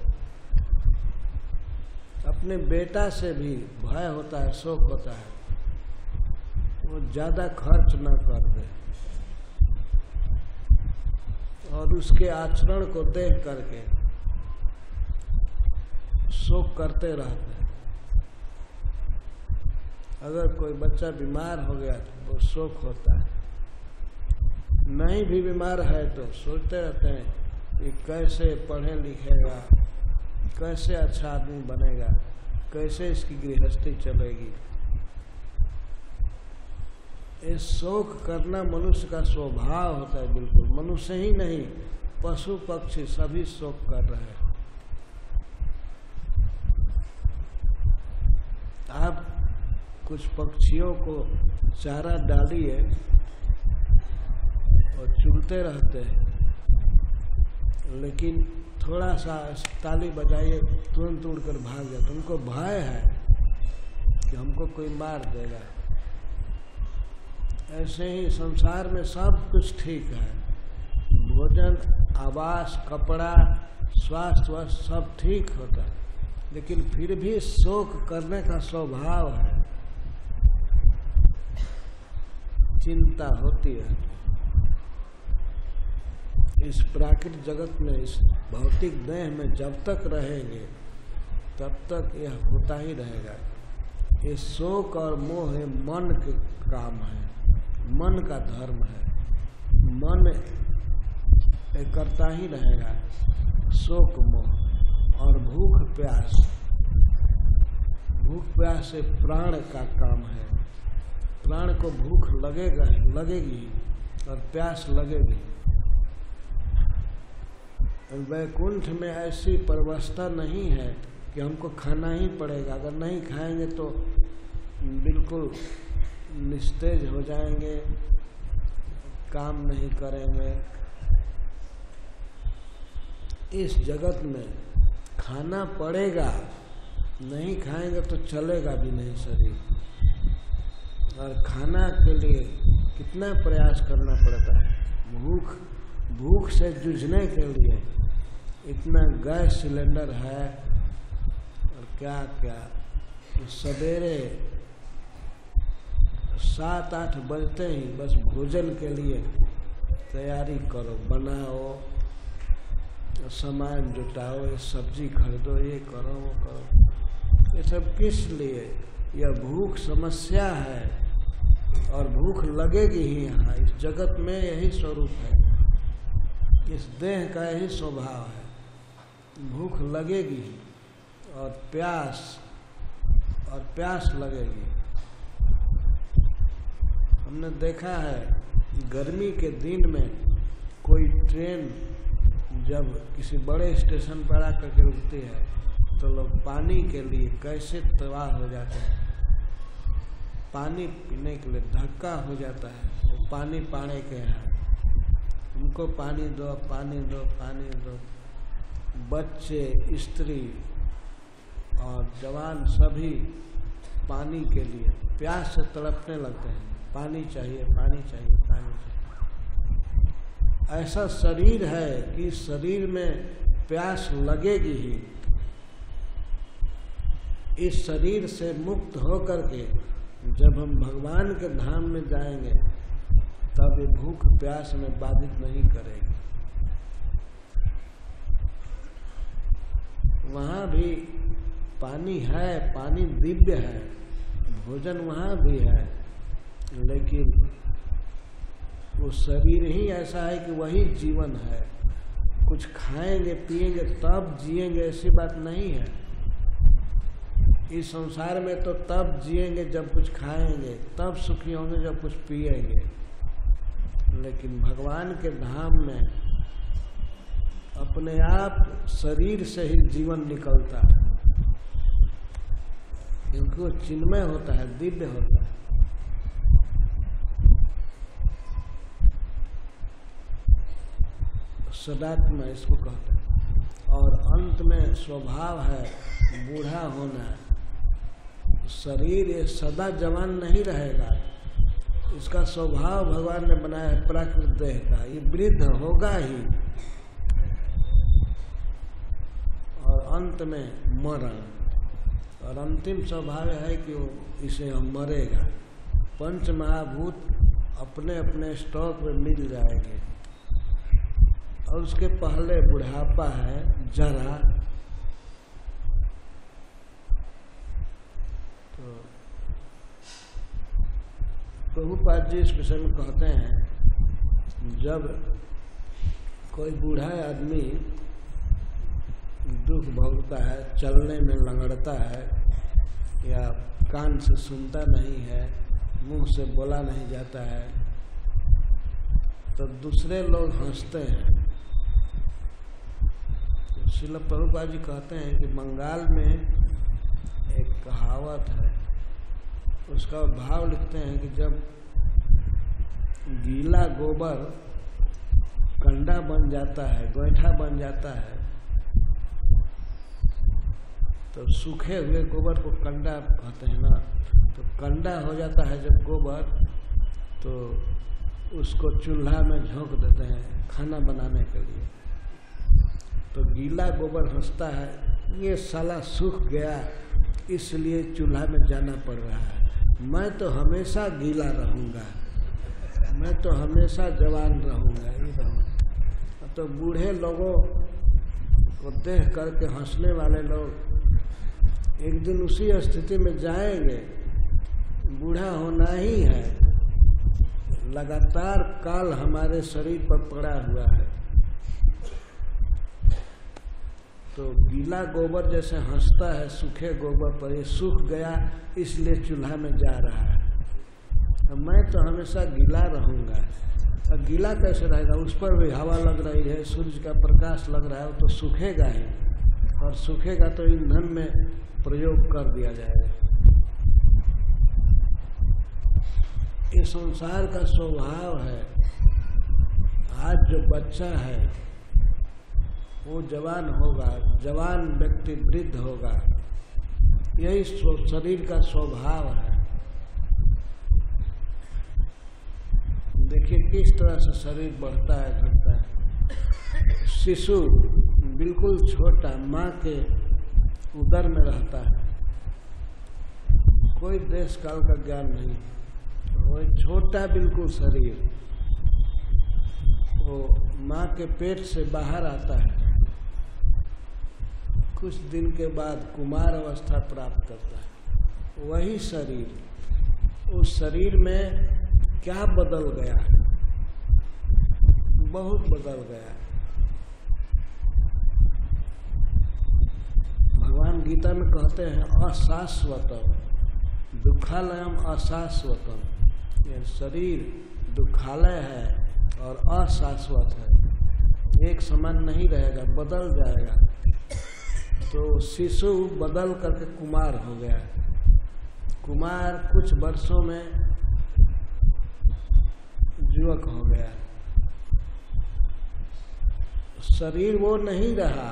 A: अपने बेटा से भी भय होता है, शोक होता है, वो ज्यादा खर्च न कर दे और उसके आचरण को देख करके शोक करते रहते हैं। अगर कोई बच्चा बीमार हो गया तो वो शोक होता है, नहीं भी बीमार है तो सोचते रहते हैं कि कैसे पढ़े लिखेगा, कैसे अच्छा आदमी बनेगा, कैसे इसकी गृहस्थी चलेगी। ये शोक करना मनुष्य का स्वभाव होता है, बिल्कुल। मनुष्य ही नहीं, पशु पक्षी सभी शोक कर रहे हैं। आप कुछ पक्षियों को चारा डालिए और चुगते रहते हैं, लेकिन थोड़ा सा ताली बजाइए तुरंत उड़कर भाग जाते। उनको भय है कि हमको कोई मार देगा। ऐसे ही संसार में सब कुछ ठीक है, भोजन, आवास, कपड़ा, स्वास्थ्य सब ठीक होता है, लेकिन फिर भी शोक करने का स्वभाव है, चिंता होती है। इस प्राकृतिक जगत में, इस भौतिक देह में जब तक रहेंगे तब तक यह होता ही रहेगा। ये शोक और मोह मन के काम है, मन का धर्म है। मन ये करता ही रहेगा, शोक मोह। और भूख प्यास, भूख प्यास से प्राण का काम है। प्राण को भूख लगेगी और प्यास लगेगी। वैकुंठ में ऐसी व्यवस्था नहीं है कि हमको खाना ही पड़ेगा, अगर नहीं खाएंगे तो बिल्कुल निस्तेज हो जाएंगे, काम नहीं करेंगे। इस जगत में खाना पड़ेगा, नहीं खाएंगे तो चलेगा भी नहीं शरीर। और खाना के लिए कितना प्रयास करना पड़ता है। भूख से जूझने के लिए इतना गैस सिलेंडर है और क्या क्या। तो सवेरे 7-8 बजते ही बस भोजन के लिए तैयारी करो, बनाओ, सामान जुटाओ, ये सब्जी खरीदो, ये करो वो करो। ये सब किस लिए? यह भूख समस्या है और भूख लगेगी ही। यहाँ इस जगत में यही स्वरूप है, इस देह का यही स्वभाव है, भूख लगेगी और प्यास लगेगी। हमने देखा है गर्मी के दिन में कोई ट्रेन जब किसी बड़े स्टेशन पर आकर के रुकती है तो लोग पानी के लिए कैसे तबाह हो जाते हैं। पानी पीने के लिए धक्का हो जाता है। वो पानी पाने के हैं, उनको पानी दो, पानी दो, पानी दो। बच्चे, स्त्री और जवान सभी पानी के लिए प्यास से तड़पने लगते हैं। पानी चाहिए, पानी चाहिए, पानी चाहिए। ऐसा शरीर है कि शरीर में प्यास लगेगी ही। इस शरीर से मुक्त होकर के जब हम भगवान के धाम में जाएंगे तब ये भूख प्यास में बाधित नहीं करेगी। वहाँ भी पानी है, पानी दिव्य है, भोजन वहाँ भी है, लेकिन वो शरीर ही ऐसा है कि वही जीवन है। कुछ खाएंगे पिएंगे तब जिएंगे ऐसी बात नहीं है। इस संसार में तो तब जिएंगे जब कुछ खाएंगे, तब सुखी होंगे जब कुछ पिएंगे। लेकिन भगवान के धाम में अपने आप शरीर से ही जीवन निकलता है, क्योंकि वो चिन्मय होता है, दिव्य होता है। सदात्मा इसको कहते हैं। और अंत में स्वभाव है बूढ़ा होना। शरीर ये सदा जवान नहीं रहेगा, इसका स्वभाव भगवान ने बनाया है प्राकृत देह का, ये वृद्ध होगा ही। और अंत में मरण, और अंतिम स्वभाव है कि वो इसे हम मरेगा। पंच महाभूत अपने अपने स्टॉक में मिल जाएंगे, और उसके पहले बुढ़ापा है, जरा। तो प्रभुपाद जी इस विषय में कहते हैं, जब कोई बूढ़ा आदमी दुख भोगता है, चलने में लंगड़ता है, या कान से सुनता नहीं है, मुंह से बोला नहीं जाता है, तो दूसरे लोग हंसते हैं। तो श्रील प्रभुपाद जी कहते हैं कि बंगाल में एक कहावत है, उसका भाव लिखते हैं कि जब गीला गोबर कंडा बन जाता है, गोईठा बन जाता है, तो सूखे हुए गोबर को कंडा कहते हैं ना। तो कंडा हो जाता है जब गोबर, तो उसको चूल्हा में झोंक देते हैं खाना बनाने के लिए। तो गीला गोबर हंसता है, ये साला सूख गया इसलिए चूल्हा में जाना पड़ रहा है, मैं तो हमेशा गीला रहूँगा, मैं तो हमेशा जवान रहूँगा, ये रहूँगा। तो बूढ़े लोगों को देख करके हंसने वाले लोग एक दिन उसी स्थिति में जाएंगे। बूढ़ा होना ही है, लगातार काल हमारे शरीर पर पड़ा हुआ है। तो गीला गोबर जैसे हंसता है सूखे गोबर पर, ये सूख गया इसलिए चूल्हा में जा रहा है, तो मैं तो हमेशा गीला रहूँगा। और गीला कैसे रहेगा, उस पर भी हवा लग रही है, सूर्य का प्रकाश लग रहा है, वो तो सूखेगा ही, और सूखेगा तो ईंधन में प्रयोग कर दिया जाएगा। ये संसार का स्वभाव है। आज जो बच्चा है वो जवान होगा, जवान व्यक्ति वृद्ध होगा, यही शरीर का स्वभाव है। देखिए किस तरह से शरीर बढ़ता है, घटता है। शिशु बिल्कुल छोटा माँ के उदर में रहता है, कोई देश काल का ज्ञान नहीं, वो छोटा बिल्कुल शरीर, वो माँ के पेट से बाहर आता है, कुछ दिन के बाद कुमार अवस्था प्राप्त करता है। वही शरीर, उस शरीर में क्या बदल गया है, बहुत बदल गया है। भगवान गीता में कहते हैं अशाश्वतम दुखालयम अशाश्वतम। ये शरीर दुखालय है और अशाश्वत है, एक समान नहीं रहेगा, बदल जाएगा। तो शिशु बदल करके कुमार हो गया, कुमार कुछ वर्षों में युवक हो गया। शरीर वो नहीं रहा,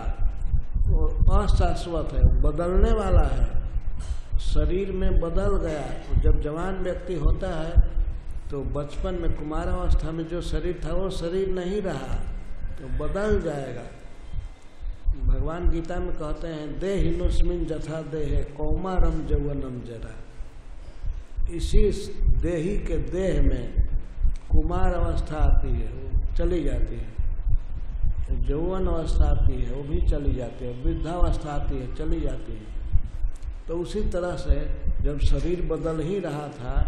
A: वो अशाश्वत है, बदलने वाला है। शरीर में बदल गया। जब जवान व्यक्ति होता है तो बचपन में कुमारावस्था में जो शरीर था वो शरीर नहीं रहा, तो बदल जाएगा। भगवान गीता में कहते हैं देहिनुस्मिन् यथा देहे कौमारम यौवनम जरा। इसी देही के देह में कुमार अवस्था आती है, वो चली जाती है। यौवन अवस्था आती है, वो भी चली जाती है। वृद्धावस्था आती है, चली जाती है। तो उसी तरह से जब शरीर बदल ही रहा था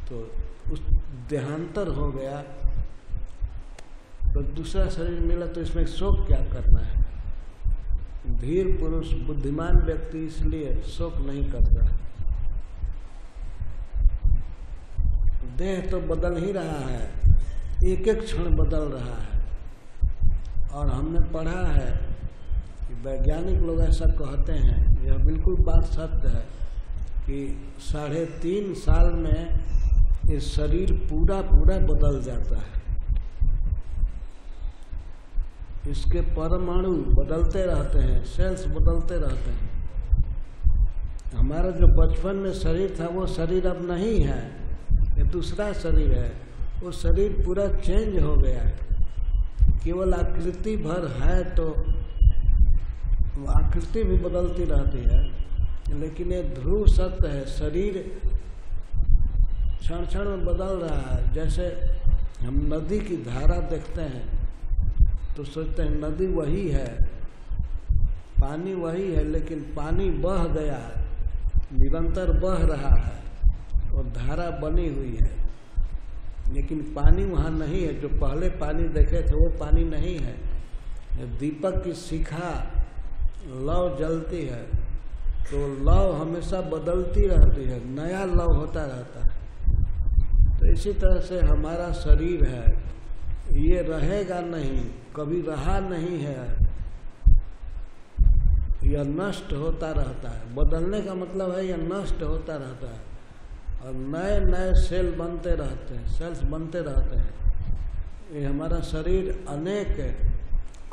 A: तो उस देहांतर हो गया, तो दूसरा शरीर मिला, तो इसमें शोक क्या करना है। धीर पुरुष बुद्धिमान व्यक्ति इसलिए शोक नहीं करता। देह तो बदल ही रहा है, एक एक क्षण बदल रहा है। और हमने पढ़ा है कि वैज्ञानिक लोग ऐसा कहते हैं, यह बिल्कुल बात सत्य है, कि 3.5 साल में ये शरीर पूरा बदल जाता है। इसके परमाणु बदलते रहते हैं, सेल्स बदलते रहते हैं। हमारा जो बचपन में शरीर था वो शरीर अब नहीं है, ये दूसरा शरीर है। वो शरीर पूरा चेंज हो गया है। केवल आकृति भर है, तो आकृति भी बदलती रहती है, लेकिन ये ध्रुव सत्य है, शरीर क्षण क्षण में बदल रहा है। जैसे हम नदी की धारा देखते हैं तो सोचते हैं नदी वही है, पानी वही है, लेकिन पानी बह गया, निरंतर बह रहा है और धारा बनी हुई है, लेकिन पानी वहाँ नहीं है। जो पहले पानी देखे थे वो पानी नहीं है। दीपक की शिखा लौ जलती है तो लौ हमेशा बदलती रहती है, नया लौ होता रहता है। तो इसी तरह से हमारा शरीर है, ये रहेगा नहीं, कभी रहा नहीं है, यह नष्ट होता रहता है। बदलने का मतलब है यह नष्ट होता रहता है और नए नए सेल बनते रहते हैं, सेल्स बनते रहते हैं। ये हमारा शरीर अनेक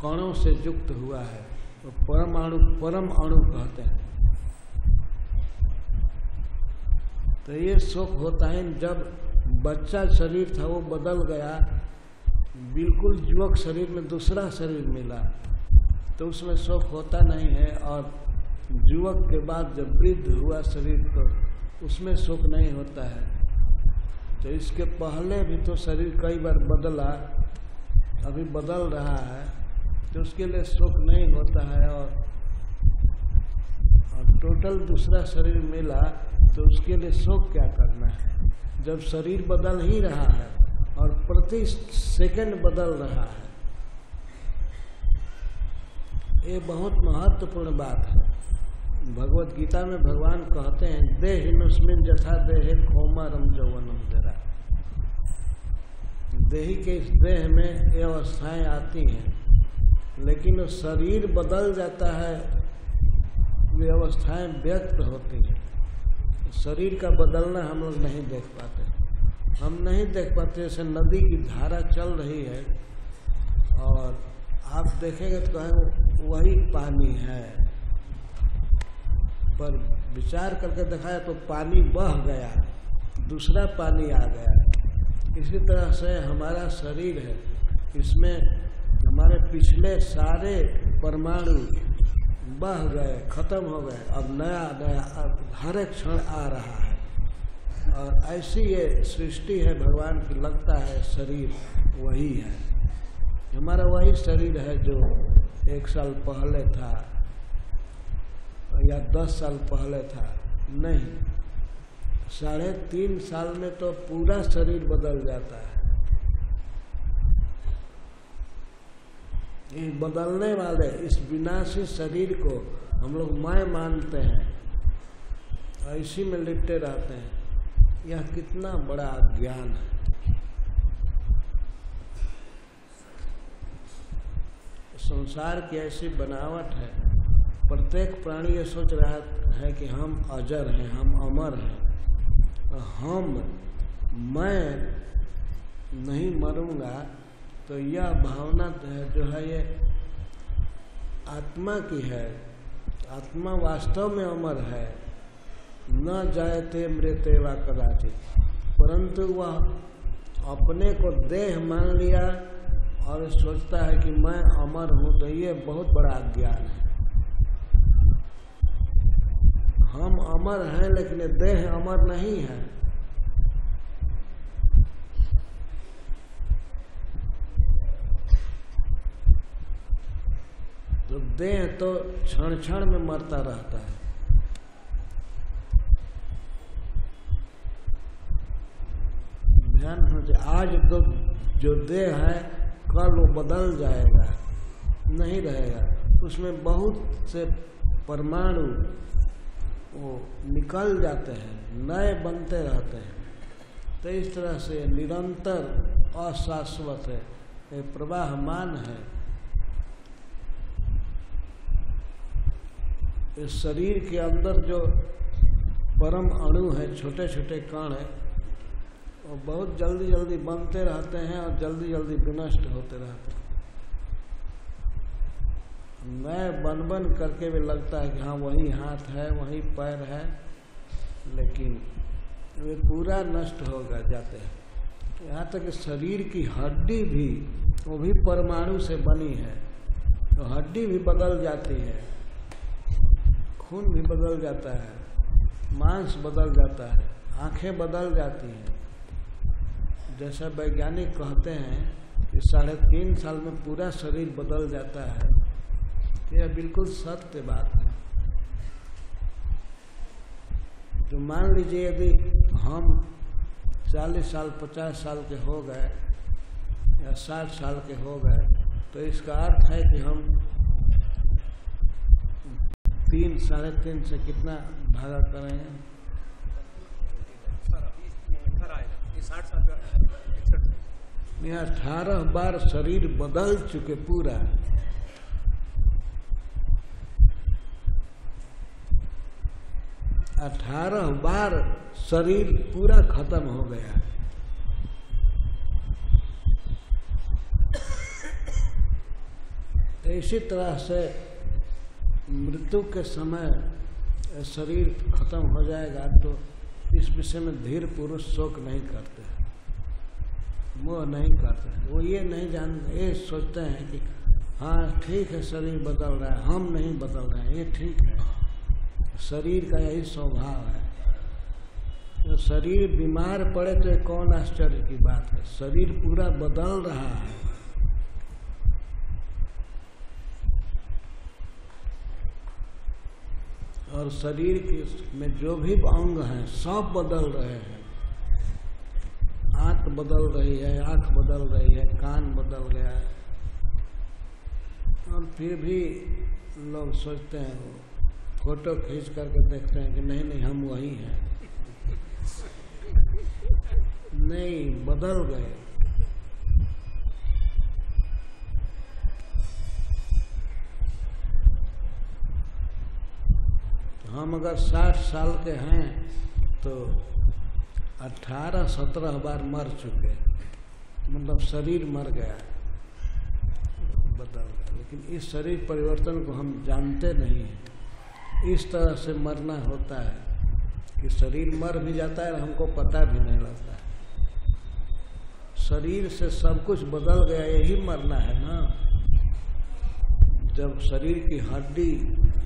A: कणों से युक्त हुआ है, तो परम अणु कहते हैं। तो ये शोक होता है जब बच्चा शरीर था वो बदल गया, बिल्कुल युवक शरीर में दूसरा शरीर मिला, तो उसमें शोक होता नहीं है। और युवक के बाद जब वृद्ध हुआ शरीर तो उसमें शोक नहीं होता है। तो इसके पहले भी तो शरीर कई बार बदला, अभी बदल रहा है, तो उसके लिए शोक नहीं होता है। और टोटल दूसरा शरीर मिला तो उसके लिए शोक क्या करना है, जब शरीर बदल ही रहा है और प्रति सेकंड बदल रहा है। ये बहुत महत्वपूर्ण बात है। भगवत गीता में भगवान कहते हैं देहिनुस्मिन् यथा देहे कौमारम यौवनम जरा। देही के इस देह में ये अवस्थाएं आती हैं, लेकिन शरीर बदल जाता है, वे अवस्थाएं व्यक्त होती हैं। शरीर का बदलना हम लोग नहीं देख पाते। हम नहीं देख पाते। जैसे नदी की धारा चल रही है और आप देखेंगे तो कहें वही पानी है, पर विचार करके दिखाया तो पानी बह गया, दूसरा पानी आ गया। इसी तरह से हमारा शरीर है, इसमें हमारे पिछले सारे परमाणु बह गए, खत्म हो गए, अब नया नया अब हर एक क्षण आ रहा है। और ऐसी ये सृष्टि है भगवान की। लगता है शरीर वही है, हमारा वही शरीर है जो 1 साल पहले था या 10 साल पहले था। नहीं, 3.5 साल में तो पूरा शरीर बदल जाता है। ये बदलने वाले इस विनाशी शरीर को हम लोग मैं मानते हैं और इसी में लिपटे रहते हैं। यह कितना बड़ा अज्ञान है। संसार की ऐसी बनावट है, प्रत्येक प्राणी ये सोच रहा है कि हम अजर हैं, हम अमर हैं, मैं नहीं मरूंगा, तो यह भावना जो है ये आत्मा की है। आत्मा वास्तव में अमर है, न जायते मृते वा कदाचित, परंतु वह अपने को देह मान लिया और सोचता है कि मैं अमर हूं, तो ये बहुत बड़ा अज्ञान है। हम अमर हैं लेकिन देह अमर नहीं है। तो देह तो क्षण क्षण में मरता रहता है। ध्यान होना, आज तो जो देह है कल वो बदल जाएगा, नहीं रहेगा। उसमें बहुत से परमाणु वो निकल जाते हैं, नए बनते रहते हैं। तो इस तरह से निरंतर अशाश्वत है, ये प्रवाहमान है। इस शरीर के अंदर जो परम अणु है, छोटे छोटे कण है, वो बहुत जल्दी जल्दी बनते रहते हैं और जल्दी जल्दी विनष्ट होते रहते हैं। नए बन करके भी लगता है कि हाँ वही हाथ है, वही पैर है, लेकिन वे पूरा नष्ट हो जाते हैं। यहाँ तक कि शरीर की हड्डी भी, वो भी परमाणु से बनी है, तो हड्डी भी बदल जाती है, खून भी बदल जाता है, मांस बदल जाता है, आंखें बदल जाती हैं। जैसा वैज्ञानिक कहते हैं कि 3.5 साल में पूरा शरीर बदल जाता है, यह बिल्कुल सत्य बात है। तो मान लीजिए यदि हम 40 साल 50 साल के हो गए या 60 साल के हो गए, तो इसका अर्थ है कि हम 3 साढ़े 3 से कितना भागा करेंगे? 18 बार शरीर बदल चुके पूरा। अठारह बार शरीर पूरा खत्म हो गया। इसी तरह से मृत्यु के समय शरीर खत्म हो जाएगा, तो इस विषय में धीर पुरुष शोक नहीं करते, मोह नहीं करते। वो ये नहीं जानते, ये सोचते हैं कि हाँ ठीक है शरीर बदल रहा है, हम नहीं बदल रहे हैं, ये ठीक है। शरीर का यही स्वभाव है। तो शरीर बीमार पड़े तो ये कौन आश्चर्य की बात है, शरीर पूरा बदल रहा है। और शरीर के में जो भी अंग हैं सब बदल रहे हैं। आंख बदल रही है, आंख बदल रही है, कान बदल गया है, और फिर भी लोग सोचते हैं, फोटो खींच करके देखते हैं कि नहीं नहीं हम वही हैं। नहीं, बदल गए। हम अगर 60 साल के हैं तो 18-17 बार मर चुके, मतलब शरीर मर गया, बदल गया। लेकिन इस शरीर परिवर्तन को हम जानते नहीं हैं। इस तरह से मरना होता है कि शरीर मर भी जाता है और हमको पता भी नहीं लगता है। शरीर से सब कुछ बदल गया, यही मरना है ना। जब शरीर की हड्डी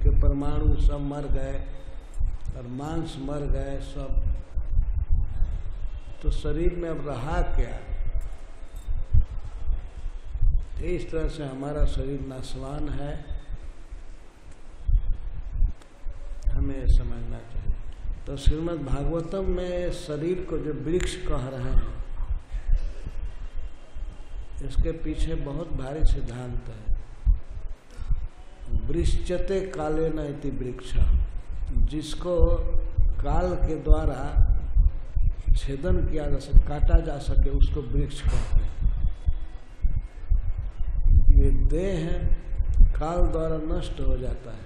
A: के परमाणु सब मर गए और मांस मर गए सब, तो शरीर में अब रहा क्या? इस तरह से हमारा शरीर नाशवान है, हमें समझना चाहिए। तो श्रीमद् भागवतम में शरीर को जो वृक्ष कह रहे हैं, इसके पीछे बहुत भारी सिद्धांत है। वृश्चते कालेन इति वृक्ष, जिसको काल के द्वारा छेदन किया जा सके, काटा जा सके, उसको वृक्ष कहते हैं। ये देह काल द्वारा नष्ट हो जाता है,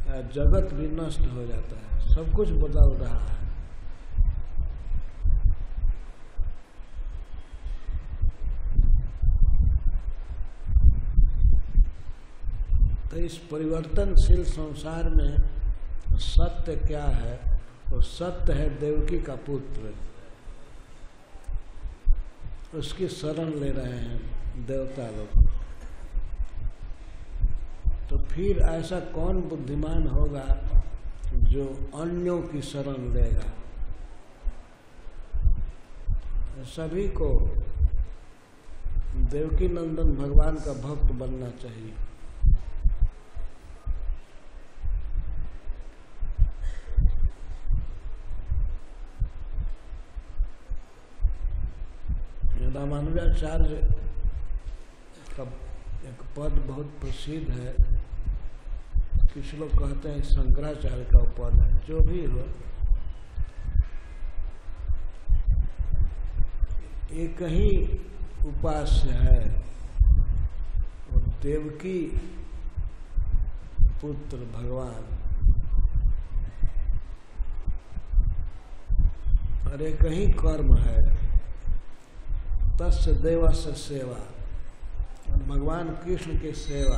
A: जगत भी नष्ट हो जाता है, सब कुछ बदल रहा है। तो इस परिवर्तनशील संसार में सत्य क्या है? तो सत्य है देवकी का पुत्र, उसकी शरण ले रहे हैं देवता लोग। तो फिर ऐसा कौन बुद्धिमान होगा जो अन्यों की शरण लेगा? सभी को देवकी नंदन भगवान का भक्त बनना चाहिए। रामानुजाचार्य का एक पद बहुत प्रसिद्ध है, कुछ लोग कहते हैं शंकराचार्य का पद है, जो भी हो, एक ही उपास्य है, और देवकी पुत्र भगवान, और एक ही कर्म है, तस्य देवस्य सेवा, भगवान कृष्ण की सेवा,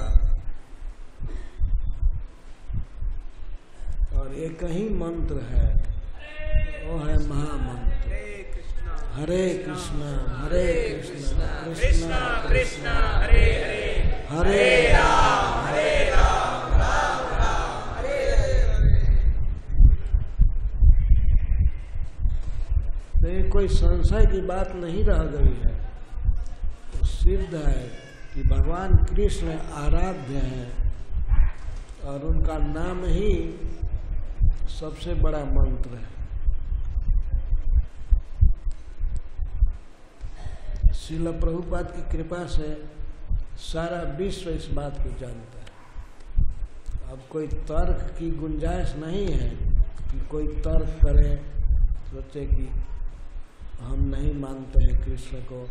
A: और एक ही मंत्र है, वो है महामंत्र, हरे कृष्णा हरे कृष्णा कृष्णा कृष्णा हरे हरे हरे राम राम राम हरे हरे। तो ये कोई संशय की बात नहीं रह गई है, तो सिद्ध है कि भगवान कृष्ण आराध्य हैं और उनका नाम ही सबसे बड़ा मंत्र है। श्रील प्रभुपाद की कृपा से सारा विश्व इस बात को जानता है। अब कोई तर्क की गुंजाइश नहीं है कि कोई तर्क करे, सोचे कि हम नहीं मानते हैं कृष्ण को।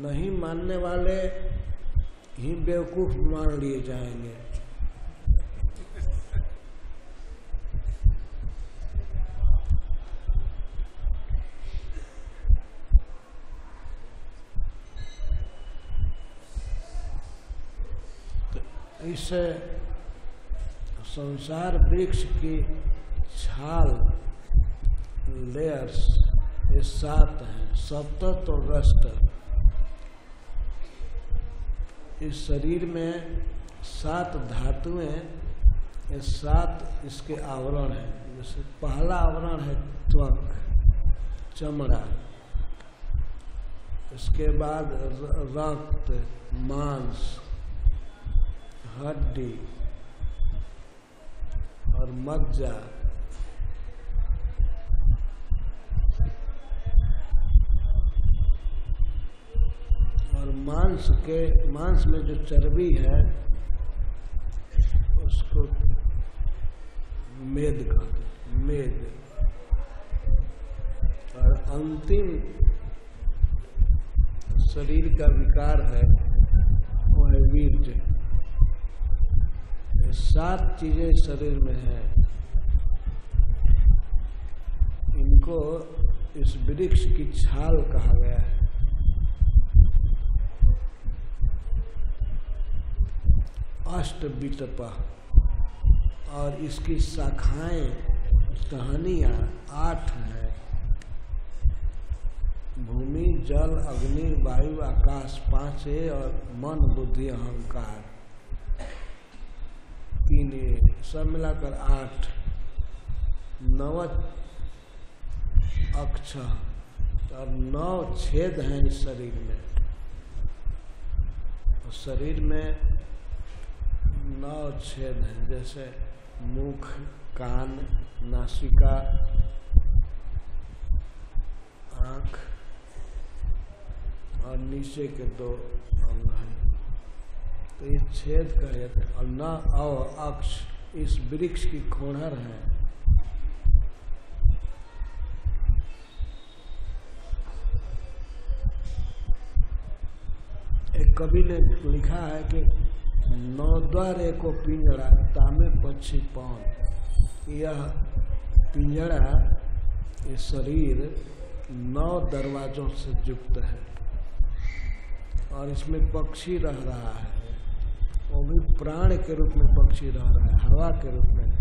A: नहीं मानने वाले ही बेवकूफ मान लिए जाएंगे। तो इस संसार वृक्ष की छाल लेयर्स ये 7 हैं, सप्तत और रष्ट। इस शरीर में 7 धातुएं, ये 7 इसके आवरण हैं। जैसे पहला आवरण है त्वक, चमड़ा, इसके बाद रक्त, मांस, हड्डी और मज्जा, और मांस में जो चर्बी है उसको मेद कहते हैं, मेद। और अंतिम शरीर का विकार है वो है वीर्य। ये 7 चीजें शरीर में हैं, इनको इस वृक्ष की छाल कहा गया है। अष्टवितप, और इसकी शाखाएं, टहनियां 8 हैं। भूमि, जल, अग्नि, वायु, आकाश 5 है, और मन, बुद्धि, अहंकार 3 है, सब मिलाकर 8। 9 अक्ष और 9 छेद हैं इस शरीर में। और शरीर में 9 छेद हैं, जैसे मुख, कान, नासिका, आँख और नीचे के 2 अंग हैं। तो ये छेद कहे जाते हैं। और 9 अक्ष इस वृक्ष की खोणर है। एक कवि ने लिखा है कि 9 एको पिंजड़ा तामे पक्षी पौन। यह पिंजड़ा, ये शरीर 9 दरवाजों से युक्त है और इसमें पक्षी रह रहा है, वो भी प्राण के रूप में पक्षी रह रहा है, हवा के रूप में।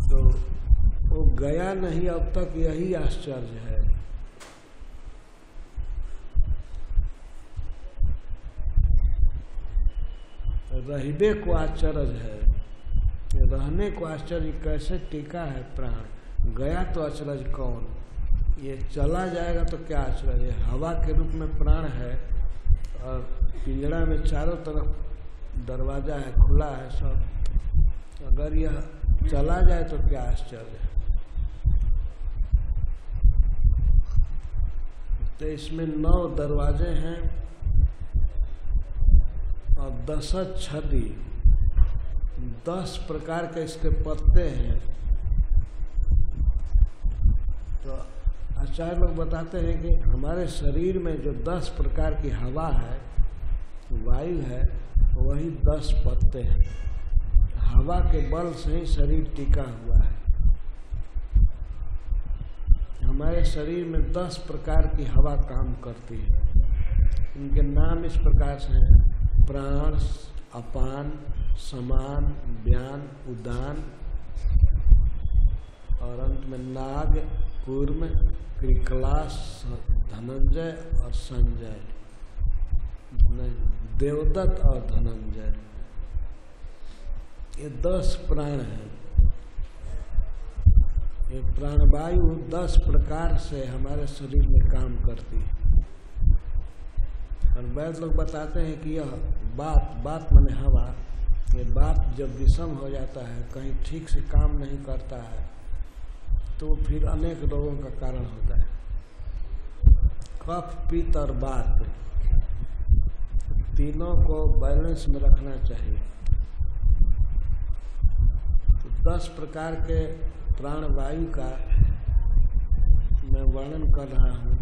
A: तो वो गया नहीं अब तक, यही आश्चर्य है। रहबे को आश्चर्य है, रहने को आश्चर्य कैसे टिका है प्राण। गया तो आश्चर्य कौन, ये चला जाएगा तो क्या आश्चर्य है। हवा के रूप में प्राण है और पिंजड़ा में चारों तरफ दरवाजा है, खुला है सब। अगर यह चला जाए तो क्या आश्चर्य है। तो इसमें 9 दरवाजे हैं और 10 छदी, 10 प्रकार के इसके पत्ते हैं। तो आचार्य लोग बताते हैं कि हमारे शरीर में जो 10 प्रकार की हवा है, वायु है, वही 10 पत्ते हैं। हवा के बल से ही शरीर टिका हुआ है। हमारे शरीर में 10 प्रकार की हवा काम करती है। इनके नाम इस प्रकार से हैं: प्राण, अपान, समान, व्यान, उदान और अंत में नाग, कूर्म, कृकलास, धनंजय और संजय, देवदत्त और धनंजय। ये 10 प्राण हैं। ये प्राणवायु 10 प्रकार से हमारे शरीर में काम करती है। और वैद्य लोग बताते हैं कि यह बात माने हवा, ये बात जब विषम हो जाता है, कहीं ठीक से काम नहीं करता है, तो फिर अनेक रोगों का कारण होता है। कफ, पित्त और वात, तीनों को बैलेंस में रखना चाहिए। तो 10 प्रकार के प्राणवायु का मैं वर्णन कर रहा हूँ।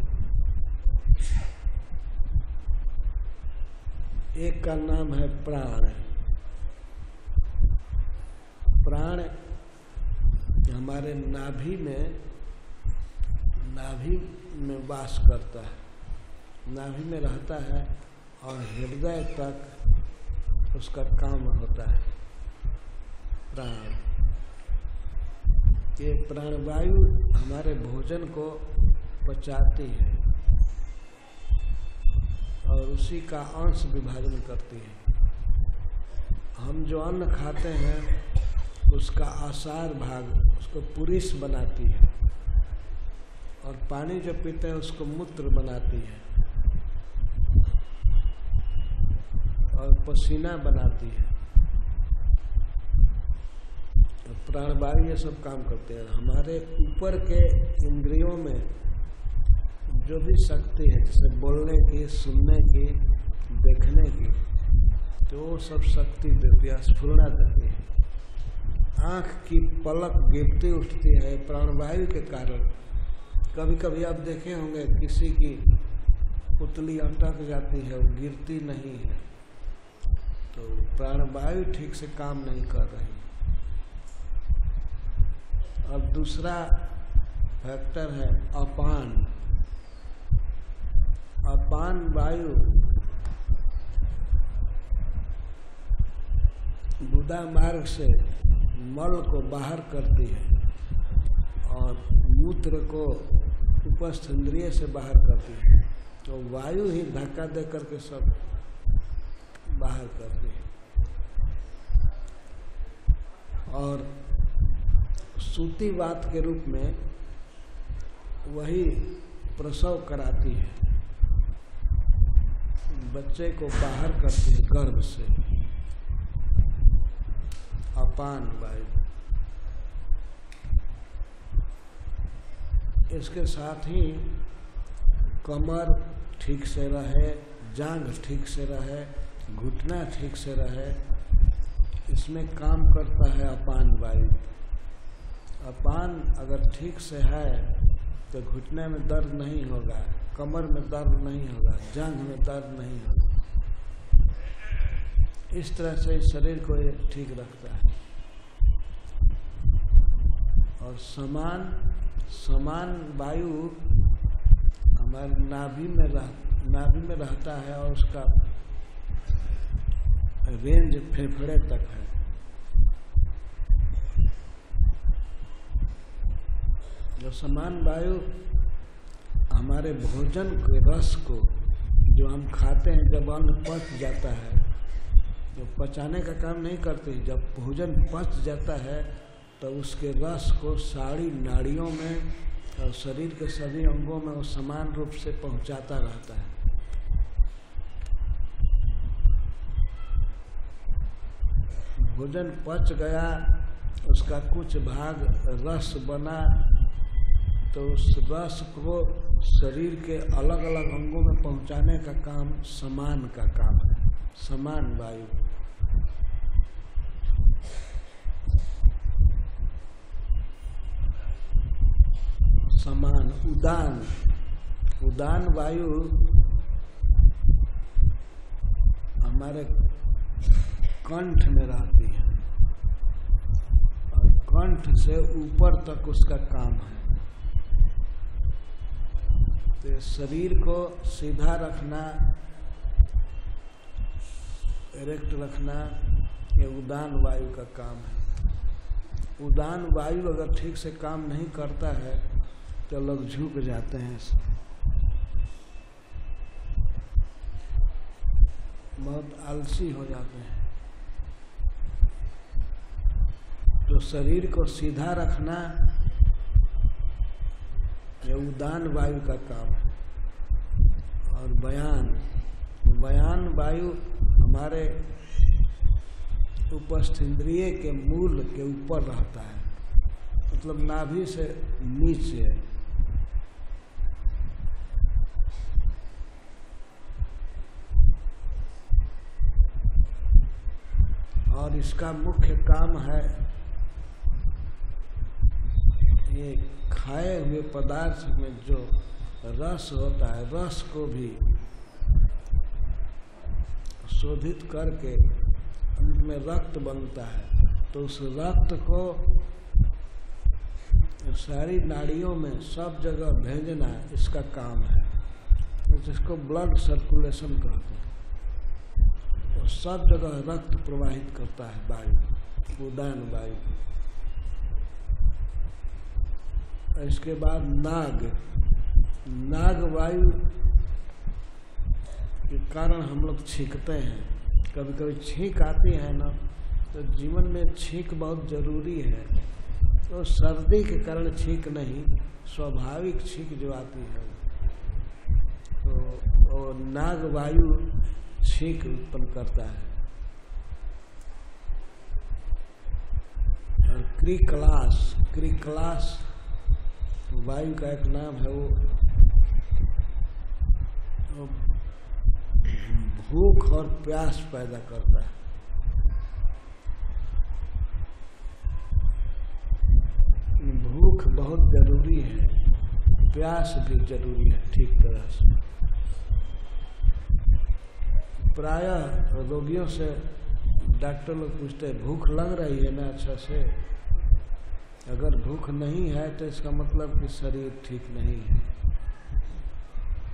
A: एक का नाम है प्राण। प्राण हमारे नाभि में वास करता है, नाभि में रहता है और हृदय तक उसका काम होता है। प्राण, ये प्राणवायु हमारे भोजन को पचाती है और उसी का अंश विभाजन करती है। हम जो अन्न खाते हैं उसका आसार भाग उसको पुरीस बनाती है और पानी जो पीते हैं उसको मूत्र बनाती है और पसीना बनाती है। प्राणवायु ये सब काम करते हैं। हमारे ऊपर के इंद्रियों में जो भी शक्ति है, जैसे बोलने की, सुनने की, देखने की, तो वो सब शक्ति देती है, स्फुरना देती है। आँख की पलक गिरती उठती है प्राणवायु के कारण। कभी कभी आप देखे होंगे किसी की पुतली अटक जाती है, वो गिरती नहीं है, तो प्राणवायु ठीक से काम नहीं कर रही। और दूसरा फैक्टर है अपान। अपान वायु गुदा मार्ग से मल को बाहर करती है और मूत्र को उपस्थ इंद्रिय से बाहर करती है। तो वायु ही धक्का दे करके सब बाहर करती है। और सूतिवात के रूप में वही प्रसव कराती है, बच्चे को बाहर करती है गर्भ से। अपान वायु। इसके साथ ही कमर ठीक से रहे, जांघ ठीक से रहे, घुटना ठीक से रहे, इसमें काम करता है अपान वायु। अपान अगर ठीक से है तो घुटने में दर्द नहीं होगा, कमर में दर्द नहीं होगा, जांघ में दर्द नहीं होगा। इस तरह से शरीर को ये ठीक रखता है। और समान वायु हमारे नाभि में रहता है और उसका रेंज फेफड़े तक है। जो समान वायु हमारे भोजन के रस को जो हम खाते हैं, जब अन्न पच जाता है, जो पचाने का काम नहीं करती, जब भोजन पच जाता है तो उसके रस को सारी नाड़ियों में और शरीर के सभी अंगों में वो समान रूप से पहुंचाता रहता है। भोजन पच गया, उसका कुछ भाग रस बना, तो उस रस को शरीर के अलग अलग अंगों में पहुंचाने का काम समान का काम है, समान वायु। समान उदान वायु हमारे कंठ में रहती है और कंठ से ऊपर तक उसका काम है। तो शरीर को सीधा रखना, इरेक्ट रखना, ये उदान वायु का काम है। उदान वायु अगर ठीक से काम नहीं करता है तो लोग झुक जाते हैं, बहुत आलसी हो जाते हैं। तो शरीर को सीधा रखना ये उदान वायु का काम है। और बयान वायु हमारे उपस्थेंद्रिय के मूल के ऊपर रहता है, मतलब नाभि से नीचे। और इसका मुख्य काम है ये खाए हुए पदार्थ में जो रस होता है, रस को भी शोधित करके अंत में रक्त बनता है, तो उस रक्त को सारी नाड़ियों में सब जगह भेजना इसका काम है, जिसको ब्लड सर्कुलेशन कहते हैं। तो सब जगह रक्त प्रवाहित करता है वायु, उदान वायु। इसके बाद नाग वायु के कारण हम लोग छींकते हैं। कभी कभी छींक आती है ना, तो जीवन में छींक बहुत जरूरी है। तो सर्दी के कारण छींक नहीं, स्वाभाविक छींक जो आती है, तो नाग वायु छींक उत्पन्न करता है। और क्रिकलास वायु का एक नाम है, वो भूख और प्यास पैदा करता है। भूख बहुत जरूरी है, प्यास भी जरूरी है ठीक तरह से। प्रायः रोगियों से डॉक्टर लोग पूछते हैं भूख लग रही है ना अच्छा से। अगर भूख नहीं है तो इसका मतलब कि शरीर ठीक नहीं है।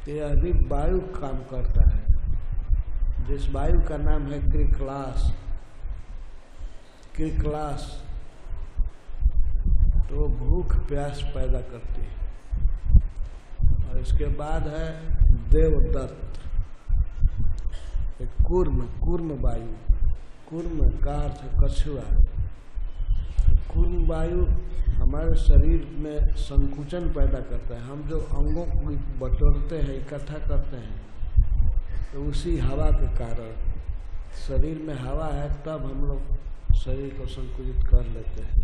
A: तो यह भी वायु काम करता है, जिस वायु का नाम है क्रिकलास, तो भूख प्यास पैदा करती है। और इसके बाद है देवदत्त, कूर्म वायु। कूर्म का अर्थ है कछुआ। कूर्म वायु हमारे शरीर में संकुचन पैदा करता है। हम जो अंगों को बटोरते हैं, इकट्ठा करते हैं, तो उसी हवा के कारण, शरीर में हवा है तब हम लोग शरीर को संकुचित कर लेते हैं।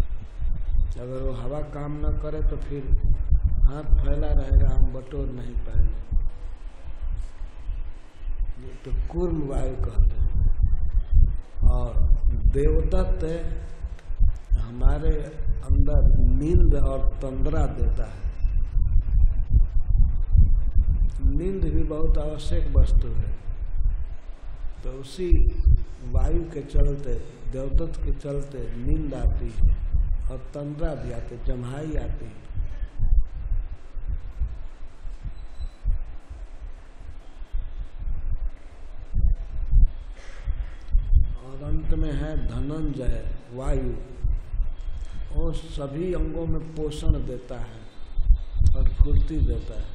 A: अगर वो हवा काम न करे तो फिर हाथ फैला रहेगा, हम बटोर नहीं पाएंगे। तो कूर्म वायु कहते हैं। और देवदत्त हमारे अंदर नींद और तंद्रा देता है। नींद भी बहुत आवश्यक वस्तु है। तो उसी वायु के चलते, देवदत्त के चलते नींद आती है और तंद्रा भी आती, जम्हाई आती है। और अंत में है धनंजय वायु, वो सभी अंगों में पोषण देता है और फुर्ती देता है।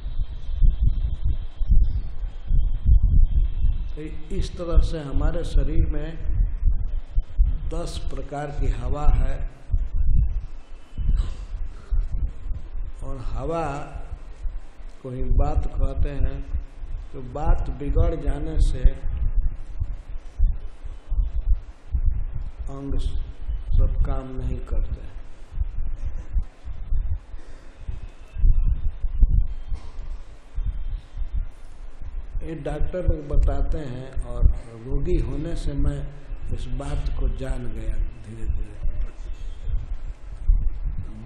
A: तो इस तरह से हमारे शरीर में 10 प्रकार की हवा है, और हवा को ही बात कहते हैं। तो बात बिगड़ जाने से अंग सब काम नहीं करते। ये डॉक्टर लोग बताते हैं, और रोगी होने से मैं इस बात को जान गया धीरे धीरे।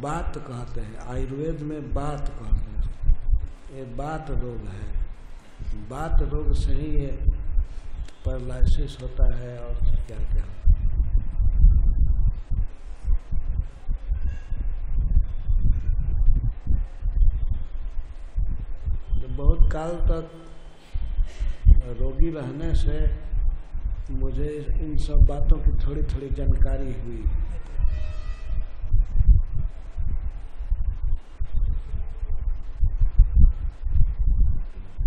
A: बात कहते हैं, आयुर्वेद में बात कहते हैं। ये बात रोग है। बात रोग से ही ये पैरालिसिस होता है और क्या क्या। तो बहुत काल तक रोगी रहने से मुझे इन सब बातों की थोड़ी थोड़ी जानकारी हुई।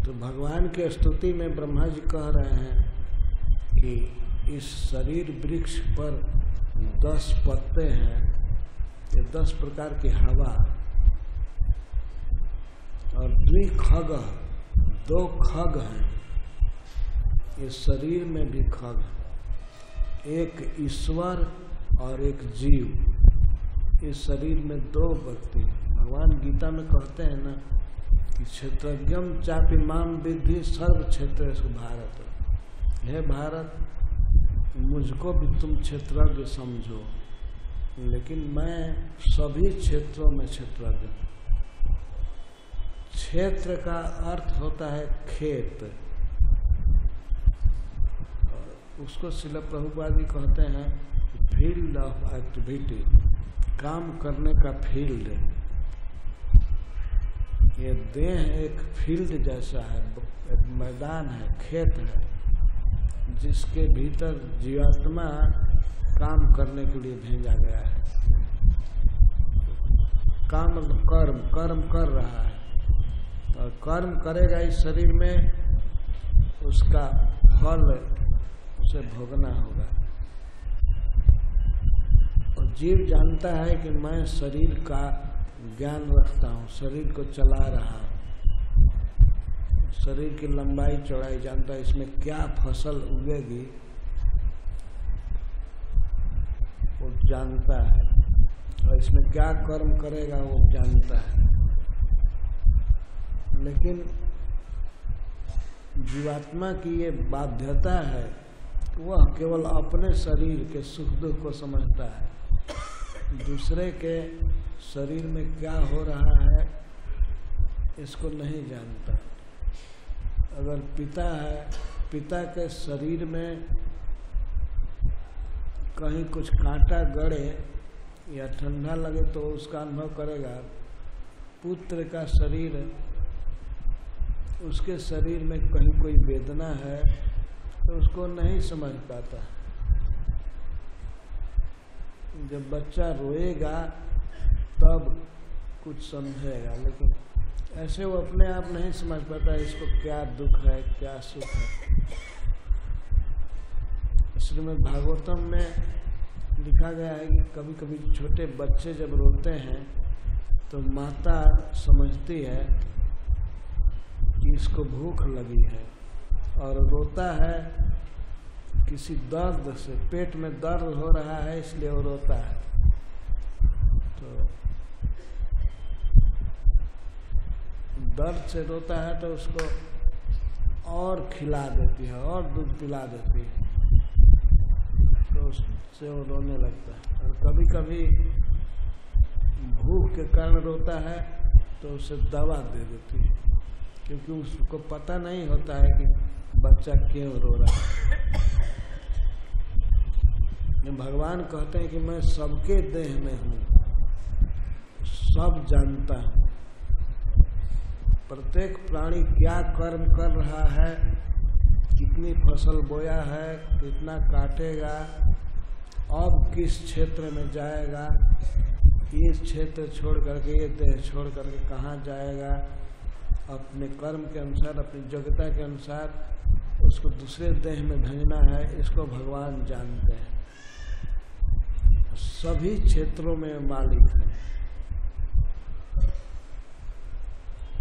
A: तो भगवान की स्तुति में ब्रह्मा जी कह रहे हैं कि इस शरीर वृक्ष पर 10 पत्ते हैं, ये 10 प्रकार की हवा, और 2 खग, 2 खग हैं। इस शरीर में भी खग, एक ईश्वर और एक जीव। इस शरीर में 2 व्यक्ति। भगवान गीता में कहते हैं ना कि क्षेत्रज्ञम चापि माम विद्धि सर्व क्षेत्रेषु भारत। हे भारत, मुझको भी तुम क्षेत्रज्ञ समझो, लेकिन मैं सभी क्षेत्रों में क्षेत्रज्ञ हूँ। क्षेत्र का अर्थ होता है खेत, उसको श्रील प्रभुपाद जी कहते हैं फील्ड ऑफ एक्टिविटी, काम करने का फील्ड। ये देह एक फील्ड जैसा है, एक मैदान है, खेत है, जिसके भीतर जीवात्मा काम करने के लिए भेजा गया है। काम कर्म, कर्म कर रहा है, और कर्म करेगा इस शरीर में, उसका फल उसे भोगना होगा। और जीव जानता है कि मैं शरीर का ज्ञान रखता हूँ, शरीर को चला रहा हूँ, शरीर की लंबाई चौड़ाई जानता है, इसमें क्या फसल उगेगी वो जानता है, और इसमें क्या कर्म करेगा वो जानता है। लेकिन जीवात्मा की ये बाध्यता है, वह केवल अपने शरीर के सुख दुख को समझता है, दूसरे के शरीर में क्या हो रहा है इसको नहीं जानता। अगर पिता है, पिता के शरीर में कहीं कुछ कांटा गड़े या ठंडा लगे तो उसका अनुभव करेगा। पुत्र का शरीर, उसके शरीर में कहीं कोई वेदना है तो उसको नहीं समझ पाता। जब बच्चा रोएगा तब कुछ समझेगा, लेकिन ऐसे वो अपने आप नहीं समझ पाता इसको क्या दुख है क्या सुख है। श्रीमद् भागवतम में लिखा गया है कि कभी कभी छोटे बच्चे जब रोते हैं तो माता समझती है कि इसको भूख लगी है, और रोता है किसी दर्द से, पेट में दर्द हो रहा है इसलिए वो रोता है। तो दर्द से रोता है तो उसको और खिला देती है और दूध पिला देती है, तो उससे वो रोने लगता है। और कभी कभी भूख के कारण रोता है तो उसे दवा दे देती है, क्योंकि उसको पता नहीं होता है कि बच्चा क्यों रो रहा है। भगवान कहते हैं कि मैं सबके देह में हूँ, सब जानता हूँ। प्रत्येक प्राणी क्या कर्म कर रहा है, कितनी फसल बोया है, कितना काटेगा, अब किस क्षेत्र में जाएगा, ये क्षेत्र छोड़ करके, ये देह छोड़ करके कहाँ जाएगा, अपने कर्म के अनुसार, अपनी योग्यता के अनुसार उसको दूसरे देह में भेजना है, इसको भगवान जानते हैं। सभी क्षेत्रों में मालिक है।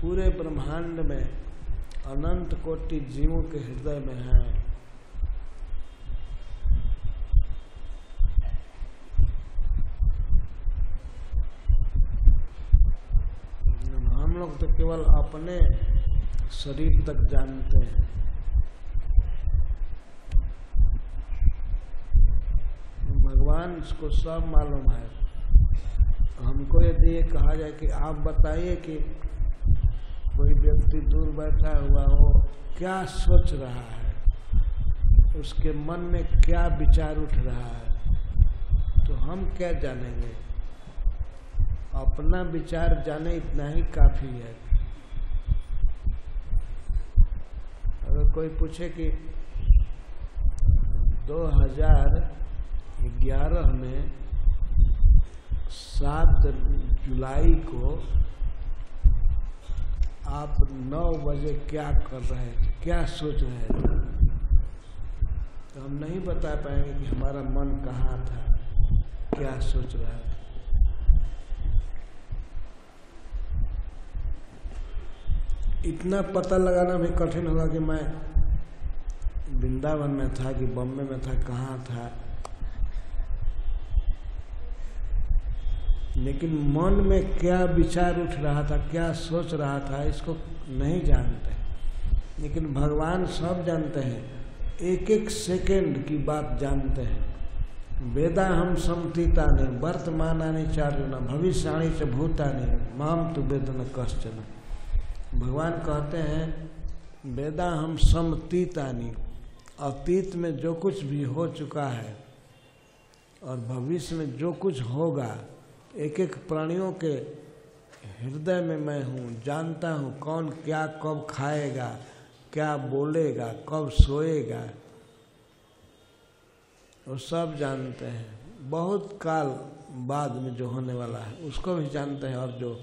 A: पूरे ब्रह्मांड में अनंत कोटि जीवों के हृदय में है। हम लोग तो केवल अपने शरीर तक जानते हैं। भगवान इसको सब मालूम है। हमको यदि ये कहा जाए कि आप बताइए कि कोई व्यक्ति दूर बैठा हुआ हो क्या सोच रहा है, उसके मन में क्या विचार उठ रहा है, तो हम क्या जानेंगे। अपना विचार जाने इतना ही काफी है। अगर कोई पूछे कि 2011 में 7 जुलाई को आप 9 बजे क्या कर रहे थे, क्या सोच रहे थे, तो हम नहीं बता पाएंगे कि हमारा मन कहाँ था, क्या सोच रहा था। इतना पता लगाना भी कठिन होगा कि मैं वृंदावन में था कि बॉम्बे में था, कहाँ था, लेकिन मन में क्या विचार उठ रहा था, क्या सोच रहा था, इसको नहीं जानते। लेकिन भगवान सब जानते हैं, एक एक सेकंड की बात जानते हैं। वेदा हम समतीतानि वर्तमानानि चार्युना भविष्याणि च भूतानि माम तु वेद न कश्चन। भगवान कहते हैं वेदा हम समतीतानि, अतीत में जो कुछ भी हो चुका है और भविष्य में जो कुछ होगा, एक एक प्राणियों के हृदय में मैं हूँ, जानता हूँ कौन क्या कब खाएगा, क्या बोलेगा, कब सोएगा, वो सब जानते हैं। बहुत काल बाद में जो होने वाला है उसको भी जानते हैं, और जो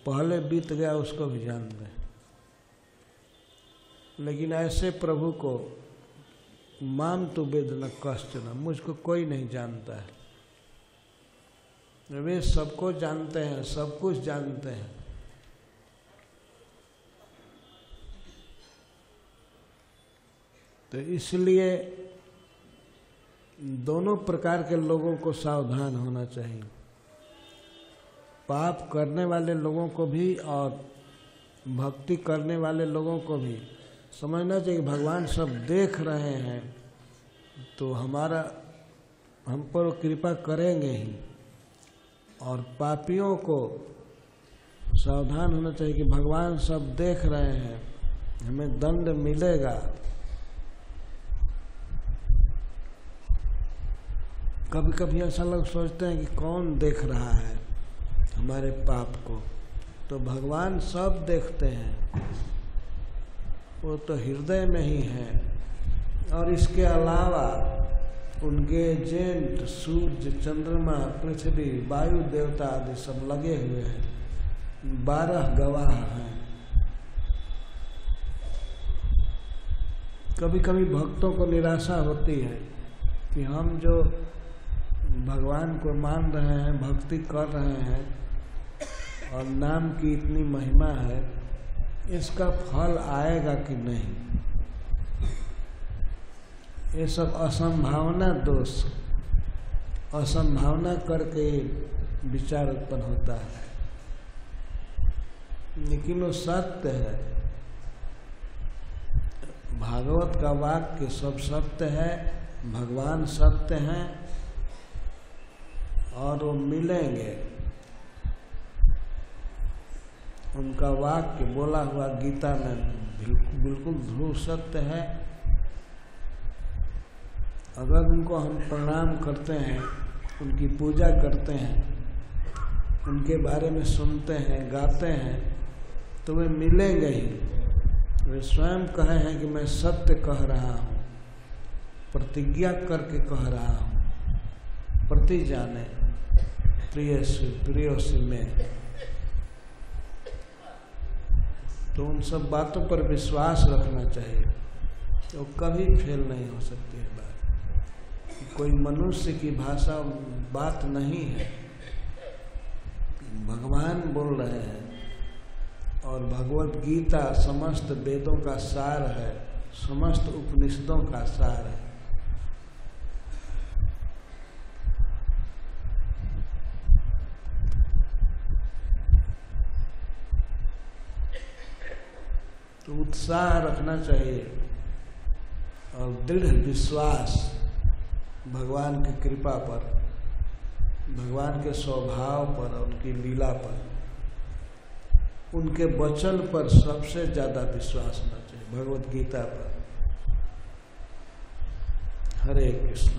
A: पहले बीत गया उसको भी जानते हैं। लेकिन ऐसे प्रभु को माम तु वेद न कश्चन, मुझको कोई नहीं जानता है। वे सबको जानते हैं, सब कुछ जानते हैं। तो इसलिए दोनों प्रकार के लोगों को सावधान होना चाहिए। पाप करने वाले लोगों को भी और भक्ति करने वाले लोगों को भी समझना चाहिए भगवान सब देख रहे हैं, तो हम पर कृपा करेंगे ही। और पापियों को सावधान होना चाहिए कि भगवान सब देख रहे हैं, हमें दंड मिलेगा। कभी कभी ऐसा लोग सोचते हैं कि कौन देख रहा है हमारे पाप को, तो भगवान सब देखते हैं, वो तो हृदय में ही है। और इसके अलावा उनके एजेंट सूर्य, चंद्रमा, पृथ्वी, वायु देवता आदि सब लगे हुए हैं, 12 गवाह हैं। कभी कभी भक्तों को निराशा होती है कि हम जो भगवान को मान रहे हैं, भक्ति कर रहे हैं और नाम की इतनी महिमा है, इसका फल आएगा कि नहीं। ये सब असंभावना दोष, असंभावना करके विचार उत्पन्न होता है। लेकिन वो सत्य है, भागवत का वाक्य सब सत्य है, भगवान सत्य हैं और वो मिलेंगे। उनका वाक्य बोला हुआ गीता में बिल्कुल ध्रुव सत्य है अगर उनको हम प्रणाम करते हैं, उनकी पूजा करते हैं, उनके बारे में सुनते हैं, गाते हैं, तो वे मिलेंगे ही। वे स्वयं कहे हैं कि मैं सत्य कह रहा हूँ, प्रतिज्ञा करके कह रहा हूँ, प्रति जाने प्रियोसी में। तो उन सब बातों पर विश्वास रखना चाहिए, तो कभी फेल नहीं हो सकती है बात। कोई मनुष्य की भाषा बात नहीं है, भगवान बोल रहे हैं। और भगवत गीता समस्त वेदों का सार है, समस्त उपनिषदों का सार है। तो उत्साह रखना चाहिए और दृढ़ विश्वास भगवान की कृपा पर, भगवान के स्वभाव पर और उनकी लीला पर, उनके वचन पर सबसे ज्यादा विश्वास होना चाहिए, भगवत गीता पर। हरे कृष्ण।